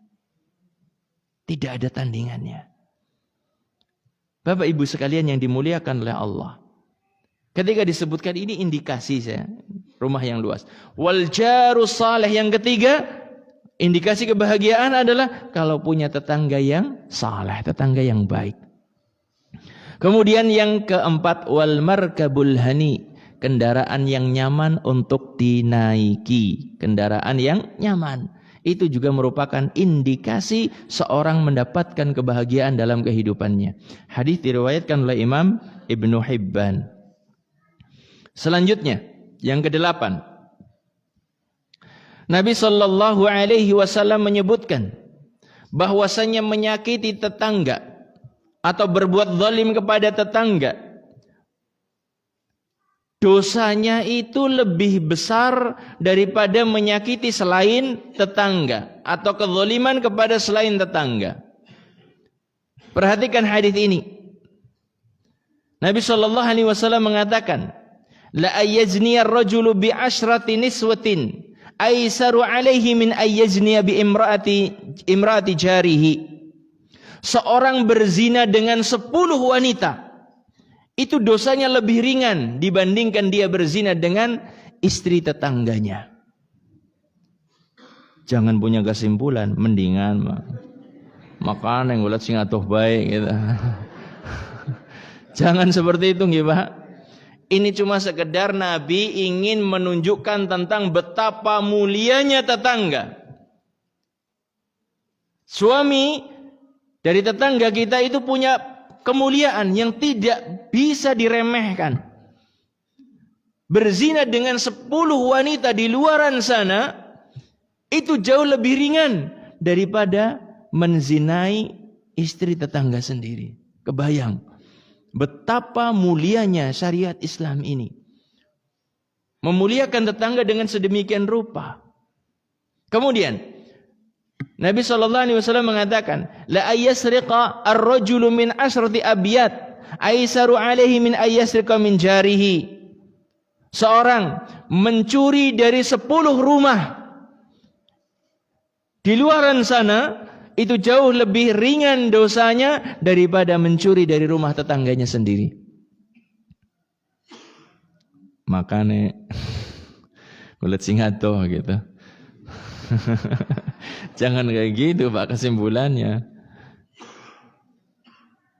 Tidak ada tandingannya. Bapak ibu sekalian yang dimuliakan oleh Allah. Ketika disebutkan ini indikasi saya rumah yang luas. Wal jarus saleh, yang ketiga indikasi kebahagiaan adalah kalau punya tetangga yang saleh, tetangga yang baik. Kemudian yang keempat, wal markabul hani, kendaraan yang nyaman untuk dinaiki, kendaraan yang nyaman. itu juga merupakan indikasi seorang mendapatkan kebahagiaan dalam kehidupannya. Hadis diriwayatkan oleh Imam Ibnu Hibban. Selanjutnya, yang ke-8. Nabi sallallahu alaihi wasallam menyebutkan bahwasanya menyakiti tetangga atau berbuat zalim kepada tetangga, dosanya itu lebih besar daripada menyakiti selain tetangga atau kezaliman kepada selain tetangga. Perhatikan hadis ini. Nabi sallallahu alaihi wasallam mengatakan, la ayyazni ar-rajulu bi asyrati niswatin aisaru alaihi min ayyazniya bi imraati jarihi. Seorang berzina dengan 10 wanita, itu dosanya lebih ringan dibandingkan dia berzina dengan istri tetangganya. Jangan punya kesimpulan, mendingan makan yang ulat sing atuh baik gitu. Jangan seperti itu nggih, Pak. Ini cuma sekedar Nabi ingin menunjukkan tentang betapa mulianya tetangga. Suami dari tetangga kita itu punya kemuliaan yang tidak bisa diremehkan. Berzina dengan 10 wanita di luaran sana itu jauh lebih ringan daripada menzinai istri tetangga sendiri. Kebayang betapa mulianya syariat Islam ini. Memuliakan tetangga dengan sedemikian rupa. Kemudian Nabi SAW mengatakan, la ayyasriqa ar-rajulu min asrati abyat aisaru alaihi min ayyasriqa min jarihi. Seorang mencuri dari 10 rumah di luaran sana, itu jauh lebih ringan dosanya daripada mencuri dari rumah tetangganya sendiri. Makanya kulit singato gitu. Jangan kayak gitu, Pak, kesimpulannya.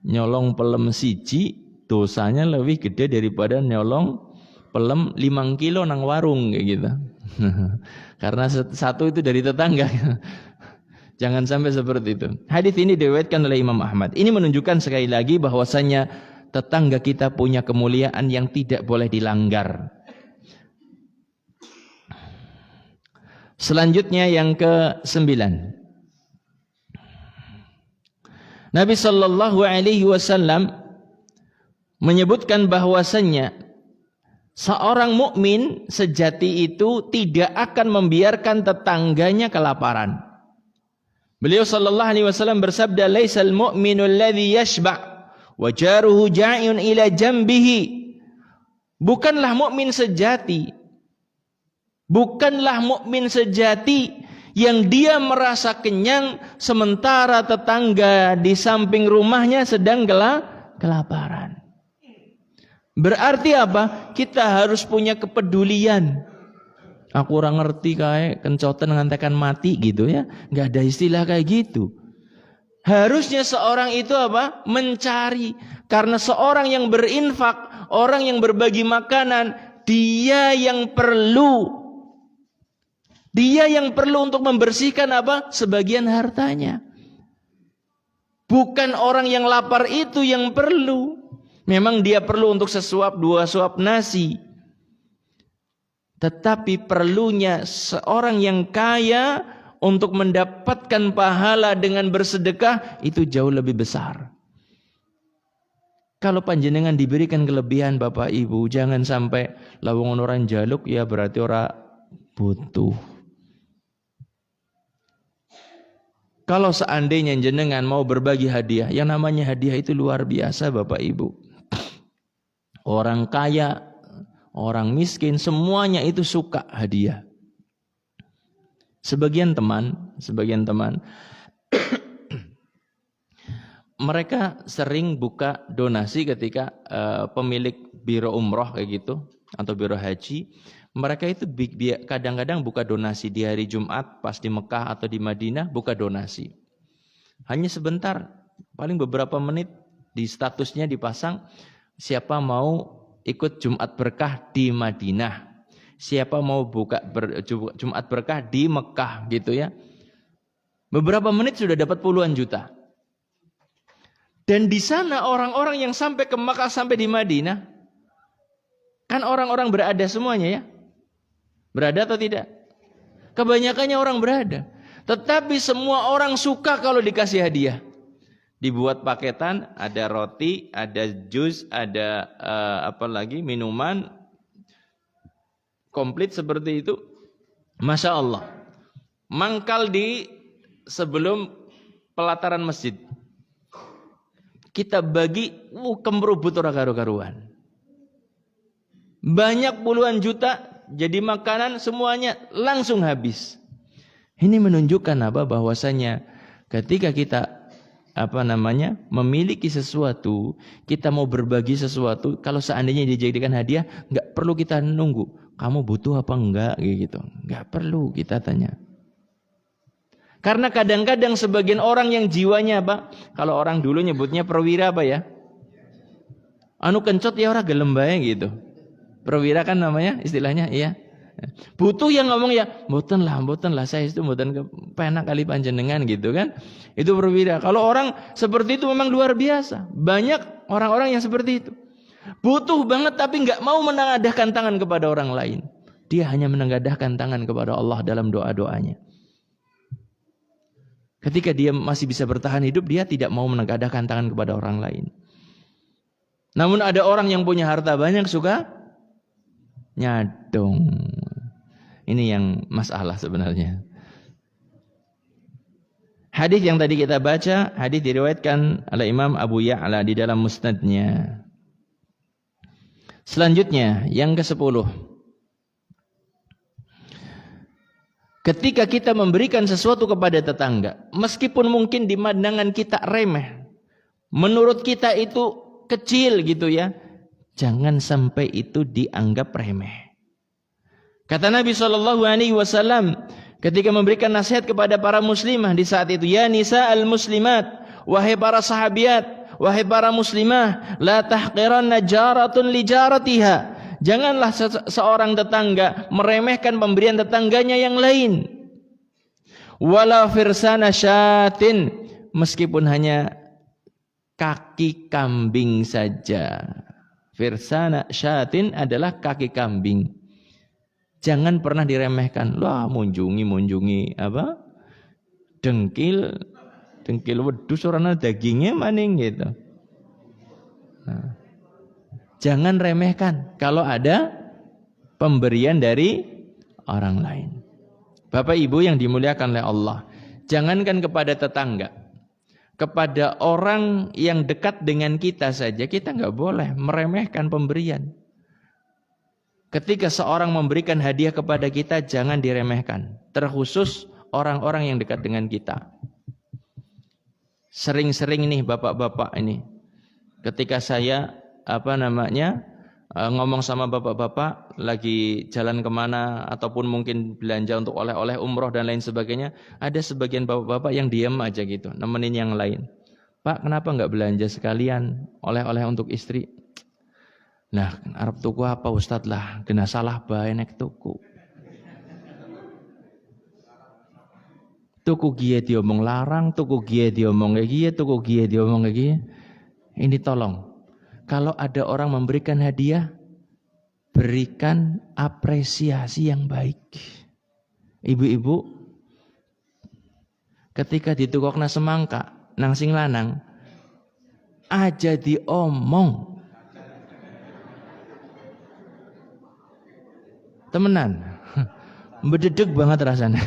Nyolong pelem siji dosanya lebih gede daripada nyolong pelem 5 kilo nang warung kayak gitu. Karena satu itu dari tetangga. Jangan sampai seperti itu. Hadis ini diriwayatkan oleh Imam Ahmad. Ini menunjukkan sekali lagi bahwasanya tetangga kita punya kemuliaan yang tidak boleh dilanggar. Selanjutnya yang ke-9. Nabi sallallahu alaihi wasallam menyebutkan bahwasanya seorang mukmin sejati itu tidak akan membiarkan tetangganya kelaparan. Beliau sallallahu alaihi wasallam bersabda, "Laisal mu'minu alladhi yashba' wa jaruhu ja'un ila jambihi." Bukanlah mukmin sejati. Bukanlah mukmin sejati yang dia merasa kenyang sementara tetangga di samping rumahnya sedang kelaparan. Berarti apa? Kita harus punya kepedulian. Aku orang ngerti kayak kencotan ngantekan mati gitu ya. Nggak ada istilah kayak gitu. Harusnya seorang itu apa? Mencari. Karena seorang yang berinfak, orang yang berbagi makanan, dia yang perlu. Dia yang perlu untuk membersihkan apa? Sebagian hartanya. Bukan orang yang lapar itu yang perlu. Memang dia perlu untuk sesuap 2 suap nasi. Tetapi perlunya seorang yang kaya untuk mendapatkan pahala dengan bersedekah itu jauh lebih besar. Kalau panjenengan diberikan kelebihan Bapak Ibu, jangan sampai lawongan orang jaluk ya berarti orang butuh. Kalau seandainya jenengan mau berbagi hadiah, yang namanya hadiah itu luar biasa Bapak Ibu. Orang kaya, orang miskin, semuanya itu suka hadiah. Sebagian teman mereka sering buka donasi ketika pemilik biro umroh kayak gitu atau biro haji. Mereka itu kadang-kadang buka donasi di hari Jumat pas di Mekah atau di Madinah, buka donasi. Hanya sebentar, paling beberapa menit di statusnya dipasang, siapa mau ikut Jumat berkah di Madinah, siapa mau buka Jumat berkah di Mekah gitu ya. Beberapa menit sudah dapat puluhan juta. Dan di sana orang-orang yang sampai ke Makkah, sampai di Madinah, kan orang-orang berada semuanya ya. Berada atau tidak? Kebanyakannya orang berada. Tetapi semua orang suka kalau dikasih hadiah. Dibuat paketan, ada roti, ada jus, ada apa lagi, minuman. Komplit seperti itu. Masya Allah. Mangkal di sebelum pelataran masjid. Kita bagi kemrubut ora karu-karuan. Banyak puluhan juta jadi makanan semuanya langsung habis. Ini menunjukkan apa? Bahwasanya ketika kita memiliki sesuatu, kita mau berbagi sesuatu, kalau seandainya dijadikan hadiah, nggak perlu kita nunggu. Kamu butuh apa enggak gitu. Nggak perlu kita tanya. Karena kadang-kadang sebagian orang yang jiwanya apa? Kalau orang dulu nyebutnya perwira apa ya? Anu kencot ya orang gelem bae gitu. Perwira kan namanya istilahnya, iya. Butuh yang ngomong ya, mboten lah saya itu mboten kepenak kali panjenengan gitu kan. Itu perwira. Kalau orang seperti itu memang luar biasa. Banyak orang-orang yang seperti itu. Butuh banget tapi enggak mau menengadahkan tangan kepada orang lain. Dia hanya menengadahkan tangan kepada Allah dalam doa-doanya. Ketika dia masih bisa bertahan hidup, dia tidak mau menengadahkan tangan kepada orang lain. Namun ada orang yang punya harta banyak suka nyadong. Ini yang masalah sebenarnya. Hadis yang tadi kita baca, hadis diriwayatkan oleh Imam Abu Ya'la di dalam musnadnya. Selanjutnya, yang ke-10. Ketika kita memberikan sesuatu kepada tetangga, meskipun mungkin di pandangan kita remeh, menurut kita itu kecil gitu ya, jangan sampai itu dianggap remeh. Kata Nabi SAW ketika memberikan nasihat kepada para muslimah di saat itu, ya nisa al-muslimat, wahai para sahabiat, wahai para muslimah, la tahqiranna jaratun li jaratiha. Janganlah seorang tetangga meremehkan pemberian tetangganya yang lain. Wala firsana syatin, meskipun hanya kaki kambing saja. Firsana syatin adalah kaki kambing. Jangan pernah diremehkan. Lah munjungi apa? Dengkil wedhus orangnya dagingnya maning gitu. Nah. Jangan remehkan kalau ada pemberian dari orang lain. Bapak Ibu yang dimuliakan oleh Allah, jangankan kepada tetangga, kepada orang yang dekat dengan kita saja kita nggak boleh meremehkan pemberian. Ketika seorang memberikan hadiah kepada kita, jangan diremehkan. Terkhusus orang-orang yang dekat dengan kita. Sering-sering nih bapak-bapak ini, ketika saya ngomong sama bapak-bapak lagi jalan kemana ataupun mungkin belanja untuk oleh-oleh umroh dan lain sebagainya, ada sebagian bapak-bapak yang diam aja gitu, nemenin yang lain. Pak, kenapa nggak belanja sekalian oleh-oleh untuk istri? Nah, arep tuku apa Ustadz lah, kena salah bae nek tuku. Tuku gie diomong larang, tuku gie diomong kayak gie, tuku gie diomong kayak gie. Ini tolong. Kalau ada orang memberikan hadiah, berikan apresiasi yang baik. Ibu-ibu, ketika ditukokna semangka, nang sing lanang, aja diomong. Temenan, bededeg banget rasanya.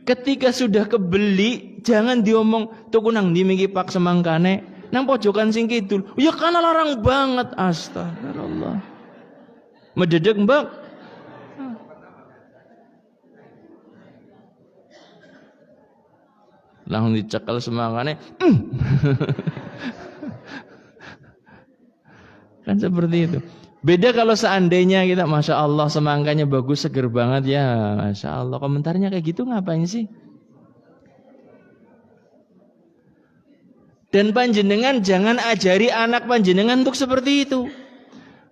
Ketika sudah kebeli, jangan diomong tuku nang ndi miki Pak semangkane, nang pojokan sing kidul. Ya kana larang banget, astagfirullah. Mededek, Mbak. Langsung dicekel semangkane. Kan seperti itu. Beda kalau seandainya kita, Masya Allah semangkanya bagus, seger banget ya, Masya Allah. Komentarnya kayak gitu ngapain sih? Dan panjenengan jangan ajari anak panjenengan untuk seperti itu.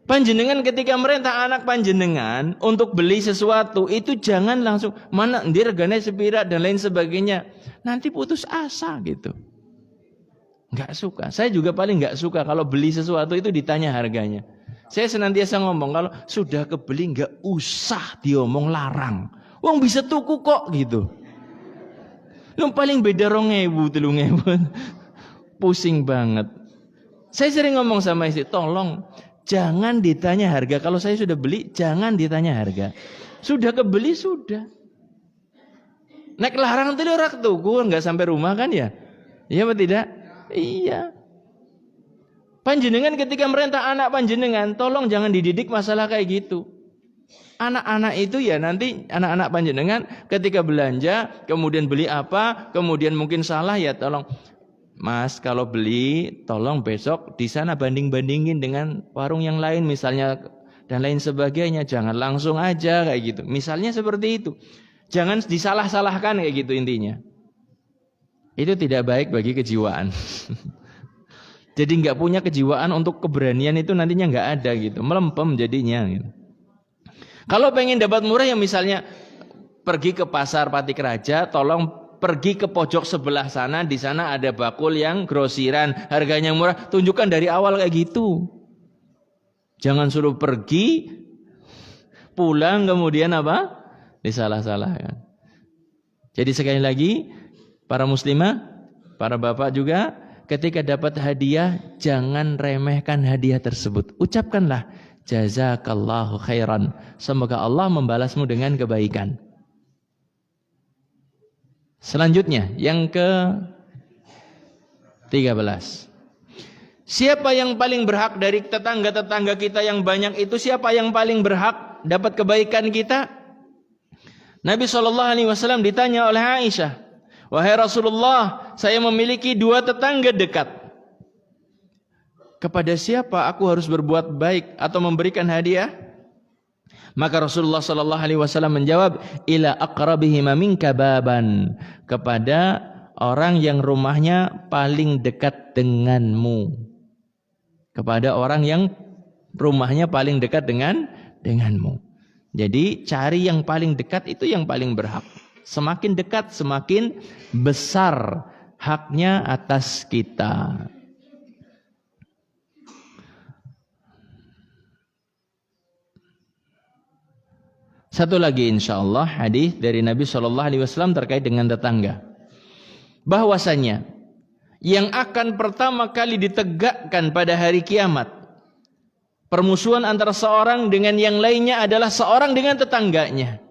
Panjenengan ketika merintah anak panjenengan untuk beli sesuatu itu jangan langsung mana ndir regane sepira dan lain sebagainya. Nanti putus asa gitu. Enggak suka. Saya juga paling enggak suka kalau beli sesuatu itu ditanya harganya. Saya senantiasa ngomong kalau sudah kebeli enggak usah diomong larang. Wong bisa tuku kok gitu. Lu paling beda 2.000 3.000. Pusing banget. Saya sering ngomong sama istri, tolong jangan ditanya harga. Kalau saya sudah beli, jangan ditanya harga. Sudah kebeli, sudah. Nek larang tadi orang tuku, nggak sampai rumah kan ya? Iya apa tidak? Iya. Panjenengan ketika merintah anak panjenengan, tolong jangan dididik masalah kayak gitu. Anak-anak itu ya nanti anak-anak panjenengan ketika belanja, kemudian beli apa, kemudian mungkin salah ya tolong. Mas, kalau beli, tolong besok di sana banding-bandingin dengan warung yang lain misalnya dan lain sebagainya. Jangan langsung aja kayak gitu. Misalnya seperti itu. Jangan disalah-salahkan kayak gitu intinya. Itu tidak baik bagi kejiwaan. Jadi nggak punya kejiwaan untuk keberanian itu nantinya nggak ada gitu. Melempem jadinya. Gitu. Kalau pengen dapat murah ya misalnya pergi ke pasar Patikaraja, tolong pergi ke pojok sebelah sana, di sana ada bakul yang grosiran, harganya murah. Tunjukkan dari awal kayak gitu. Jangan suruh pergi, pulang kemudian apa? Disalah-salahkan. Jadi sekali lagi, para muslimah, para bapak juga, ketika dapat hadiah, jangan remehkan hadiah tersebut. Ucapkanlah, jazakallahu khairan. Semoga Allah membalasmu dengan kebaikan. Selanjutnya, yang ke-13. Siapa yang paling berhak dari tetangga-tetangga kita yang banyak itu? Siapa yang paling berhak dapat kebaikan kita? Nabi SAW ditanya oleh Aisyah, wahai Rasulullah, saya memiliki 2 tetangga dekat. Kepada siapa aku harus berbuat baik atau memberikan hadiah? Maka Rasulullah SAW menjawab, ila aqrabihima minka baban, kepada orang yang rumahnya paling dekat denganmu. Kepada orang yang rumahnya paling dekat denganmu. Jadi cari yang paling dekat itu yang paling berhak. Semakin dekat semakin besar haknya atas kita. Satu lagi insyaallah hadis dari Nabi SAW terkait dengan tetangga. Bahwasanya yang akan pertama kali ditegakkan pada hari kiamat, permusuhan antara seorang dengan yang lainnya adalah seorang dengan tetangganya.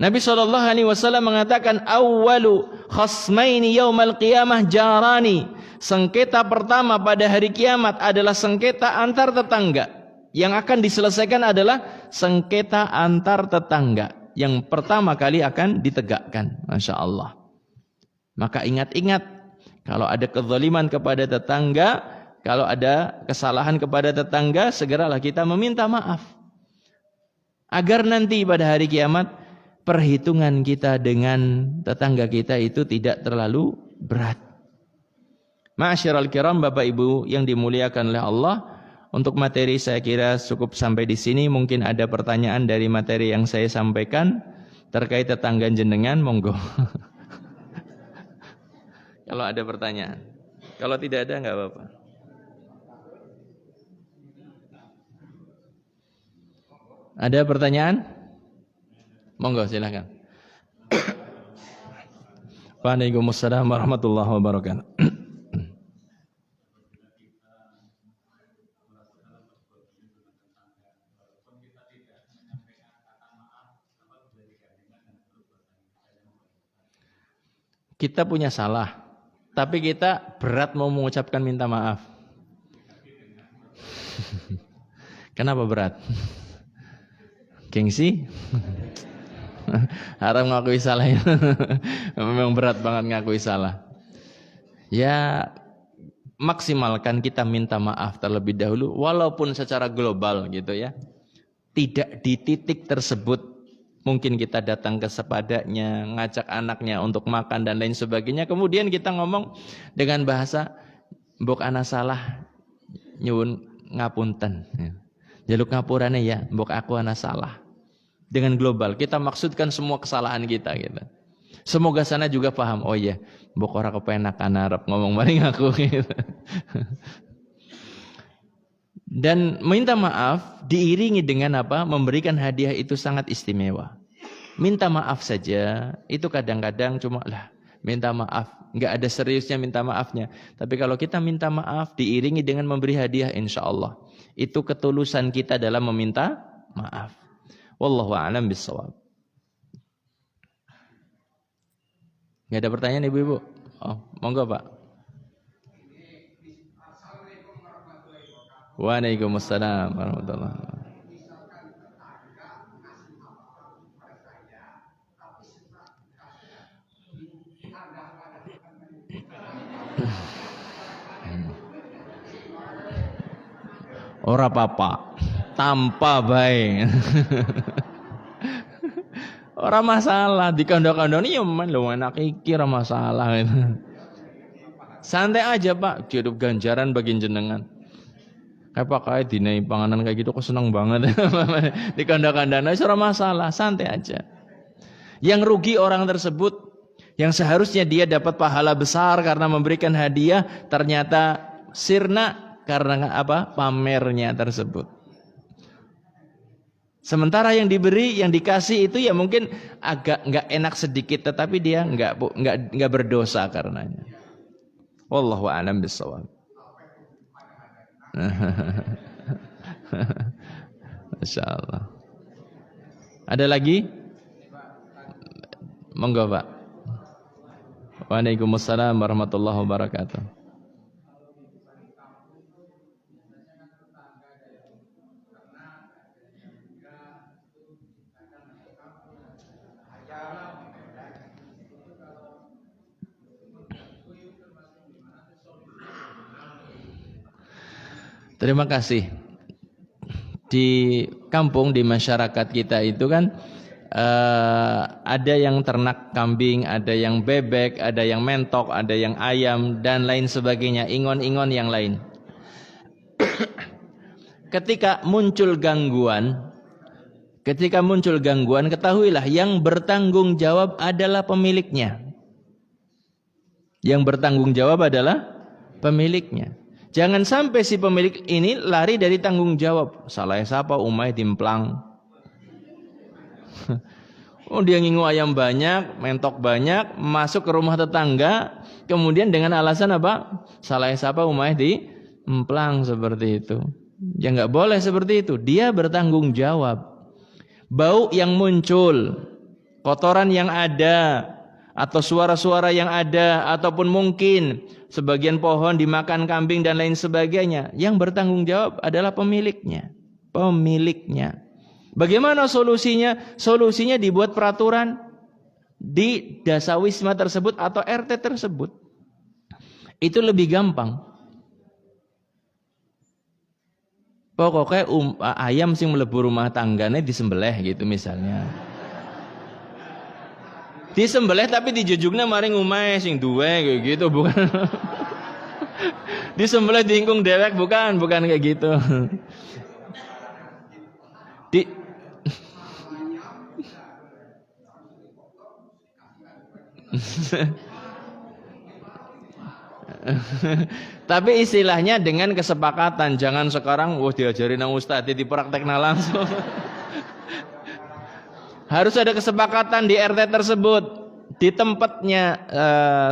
Nabi SAW mengatakan, awwalu khasmaini yaumal qiyamah jarani. Sengketa pertama pada hari kiamat adalah sengketa antar tetangga. Yang akan diselesaikan adalah sengketa antar tetangga. Yang pertama kali akan ditegakkan. Masya Allah. Maka ingat-ingat, kalau ada kezaliman kepada tetangga, kalau ada kesalahan kepada tetangga, segeralah kita meminta maaf. Agar nanti pada hari kiamat, perhitungan kita dengan tetangga kita itu tidak terlalu berat. Ma'asyiral kiram, Bapak Ibu yang dimuliakan oleh Allah, untuk materi saya kira cukup sampai di sini. Mungkin ada pertanyaan dari materi yang saya sampaikan terkait tetangga jenengan, monggo. Kalau ada pertanyaan. Kalau tidak ada enggak apa-apa. Ada pertanyaan? Monggo silakan. Waalaikumsalam warahmatullahi wabarakatuh. Kita punya salah, tapi kita berat mau mengucapkan minta maaf. Kenapa berat? Gengsi? Haram ngakui salah ya. Memang berat banget ngakui salah. Ya, maksimalkan kita minta maaf terlebih dahulu, walaupun secara global gitu ya. Tidak di titik tersebut. Mungkin kita datang ke sepadanya, ngajak anaknya untuk makan dan lain sebagainya. Kemudian kita ngomong dengan bahasa, mbok ana salah, nyuwun ngapunten. Jaluk ngapurane ya, mbok aku ana salah. Dengan global kita maksudkan semua kesalahan kita gitu. Semoga sana juga paham. Oh iya, mbok ora kepenakan arep ngomong maring aku gitu. Dan minta maaf diiringi dengan apa? Memberikan hadiah itu sangat istimewa. Minta maaf saja itu kadang-kadang cuma lah minta maaf, nggak ada seriusnya minta maafnya. Tapi kalau kita minta maaf diiringi dengan memberi hadiah, insya Allah itu ketulusan kita dalam meminta maaf. Wallahu a'lam bishawab. Nggak ada pertanyaan ibu-ibu? Oh, monggo Pak. Waalaikumsalam warahmatullahi wabarakatuh. Ora apa-apa, tanpa baik. Ora masalah, dikandang-kandang ya men lho enak iki ora masalah. Santai aja Pak, hidup ganjaran bagi jenengan. Kayak pakai dinai panganan kayak gitu kok seneng banget. Dikandang-kandang ora masalah, santai aja. Yang rugi orang tersebut yang seharusnya dia dapat pahala besar karena memberikan hadiah, ternyata sirna karena apa? Pamernya tersebut. Sementara yang diberi, yang dikasih itu ya mungkin agak nggak enak sedikit, tetapi dia nggak berdosa karenanya. Wallahu a'lam bishawab. Masya Allah. Ada lagi? Monggo Pak. Waalaikumsalam warahmatullahi wabarakatuh. Terima kasih. Di kampung, di masyarakat kita itu kan ada yang ternak kambing, ada yang bebek, ada yang mentok, ada yang ayam dan lain sebagainya, ingon-ingon yang lain. Ketika muncul gangguan, ketahuilah yang bertanggung jawab adalah pemiliknya. Yang bertanggung jawab adalah pemiliknya. Jangan sampai si pemilik ini lari dari tanggung jawab. Salah siapa? Umay timplang. Oh dia ngingu ayam banyak, mentok banyak, masuk ke rumah tetangga, kemudian dengan alasan apa? Salah siapa? Umay timplang seperti itu. Ya nggak boleh seperti itu. Dia bertanggung jawab. Bau yang muncul, kotoran yang ada, atau suara-suara yang ada, ataupun mungkin sebagian pohon dimakan kambing dan lain sebagainya, yang bertanggung jawab adalah pemiliknya. Bagaimana solusinya? Solusinya dibuat peraturan di dasawisma tersebut atau RT tersebut. Itu lebih gampang. Pokoknya ayam sing mlebu rumah tanggane disembelih gitu misalnya. Disembelih tapi dijujuknya maring umay sing duwe kayak gitu, bukan. Disembelih diingkung dewek, bukan kayak gitu. Tapi istilahnya dengan kesepakatan, jangan sekarang diajarin nang ustaz dipraktekna langsung. Harus ada kesepakatan di RT tersebut. Di tempatnya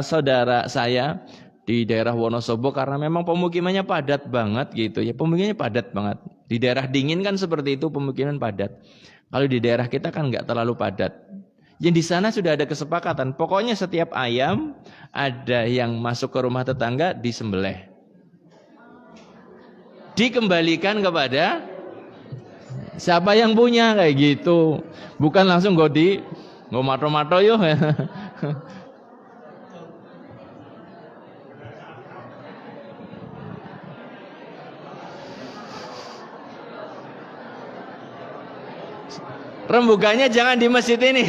saudara saya di daerah Wonosobo, karena memang pemukimannya padat banget gitu ya. Pemukimannya padat banget. Di daerah dingin kan seperti itu, pemukiman padat. Kalau di daerah kita kan nggak terlalu padat. Yang di sana sudah ada kesepakatan. Pokoknya setiap ayam ada yang masuk ke rumah tetangga disembelih. Dikembalikan kepada siapa yang punya kayak gitu. Bukan langsung nggo mato-mato yo. Rembugannya jangan di masjid ini.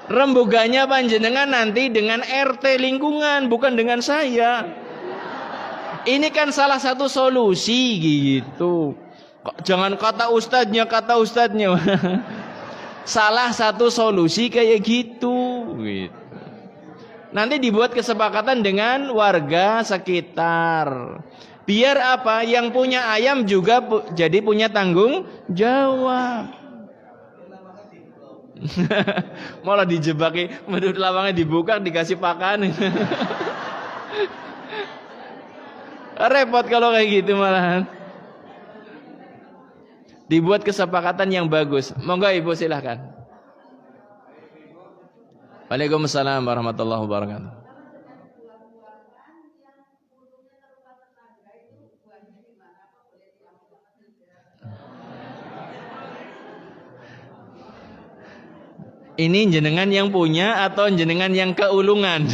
Rembugannya panjenengan nanti dengan RT lingkungan, bukan dengan saya. Ini kan salah satu solusi gitu. Jangan kata ustadznya. Salah satu solusi kayak gitu. Nanti dibuat kesepakatan dengan warga sekitar. Biar apa? Yang punya ayam juga jadi punya tanggung jawab. Malah dijebaki, menurut lawangan dibuka dikasih pakan. Repot kalau kayak gitu malahan. Dibuat kesepakatan yang bagus. Monggo Ibu silahkan. Waalaikumsalam warahmatullahi wabarakatuh. Ini jenengan yang punya atau jenengan yang keulungan?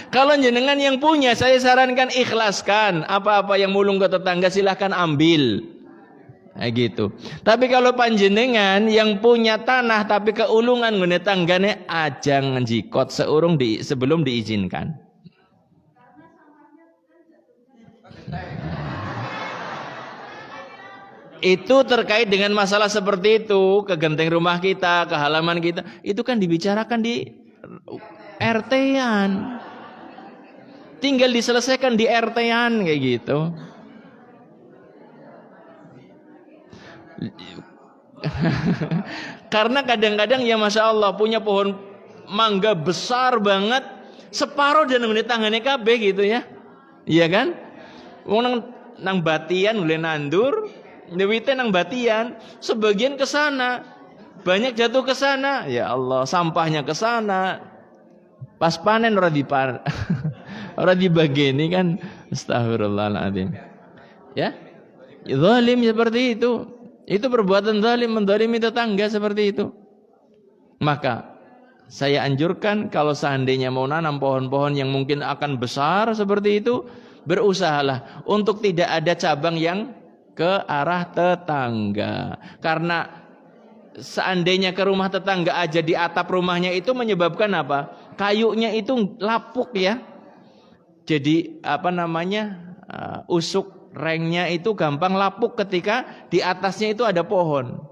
Kalau jenengan yang punya, saya sarankan ikhlaskan. Apa-apa yang mulung ke tetangga silahkan ambil. Nah, gitu. Tapi kalau panjenengan yang punya tanah tapi keulungan ngene tanggane aja njikot seurung sebelum diizinkan. Itu terkait dengan masalah seperti itu, ke genteng rumah kita, ke halaman kita, itu kan dibicarakan di RT-an. Tinggal diselesaikan di RT-an kayak gitu. Karena kadang-kadang ya Masya Allah punya pohon mangga besar banget, separuh dan menit tangannya kabeh gitu ya. Iya kan? Wong nang batian boleh nandur, Dewite nang batian, sebagian ke sana, banyak jatuh ke sana. Ya Allah, sampahnya ke sana. Pas panen ora dibageni kan, astagfirullahaladzim. Ya, zalim seperti itu. Itu perbuatan zalim, menzalimi tetangga seperti itu. Maka saya anjurkan kalau seandainya mau nanam pohon-pohon yang mungkin akan besar seperti itu, berusahalah untuk tidak ada cabang yang ke arah tetangga. Karena seandainya ke rumah tetangga aja di atap rumahnya itu menyebabkan apa? Kayunya itu lapuk ya. Jadi usuk rengnya itu gampang lapuk ketika di atasnya itu ada pohon.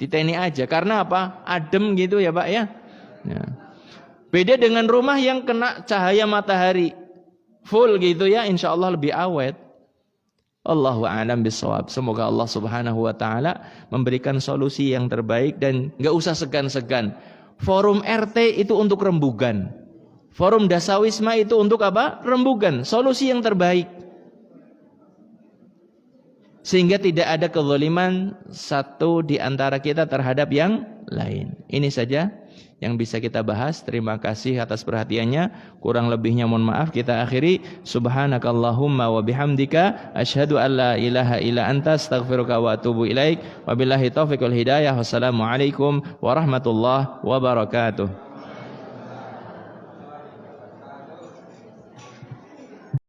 Diteni aja. Karena apa? Adem gitu ya Pak ya. Beda dengan rumah yang kena cahaya matahari full gitu ya, insya Allah lebih awet. Allahu a'lam bishawab. Semoga Allah Subhanahu wa taala memberikan solusi yang terbaik dan enggak usah segan-segan. Forum RT itu untuk rembugan. Forum Dasawisma itu untuk apa? Rembugan, solusi yang terbaik. Sehingga tidak ada kezaliman satu di antara kita terhadap yang lain. Ini saja yang bisa kita bahas. Terima kasih atas perhatiannya. Kurang lebihnya mohon maaf. Kita akhiri. Subhanakallahumma wa bihamdika asyhadu an la ilaha illa anta astaghfiruka wa atubu ilaik. Wabillahi taufiq wal hidayah. Wassalamualaikum warahmatullahi wabarakatuh.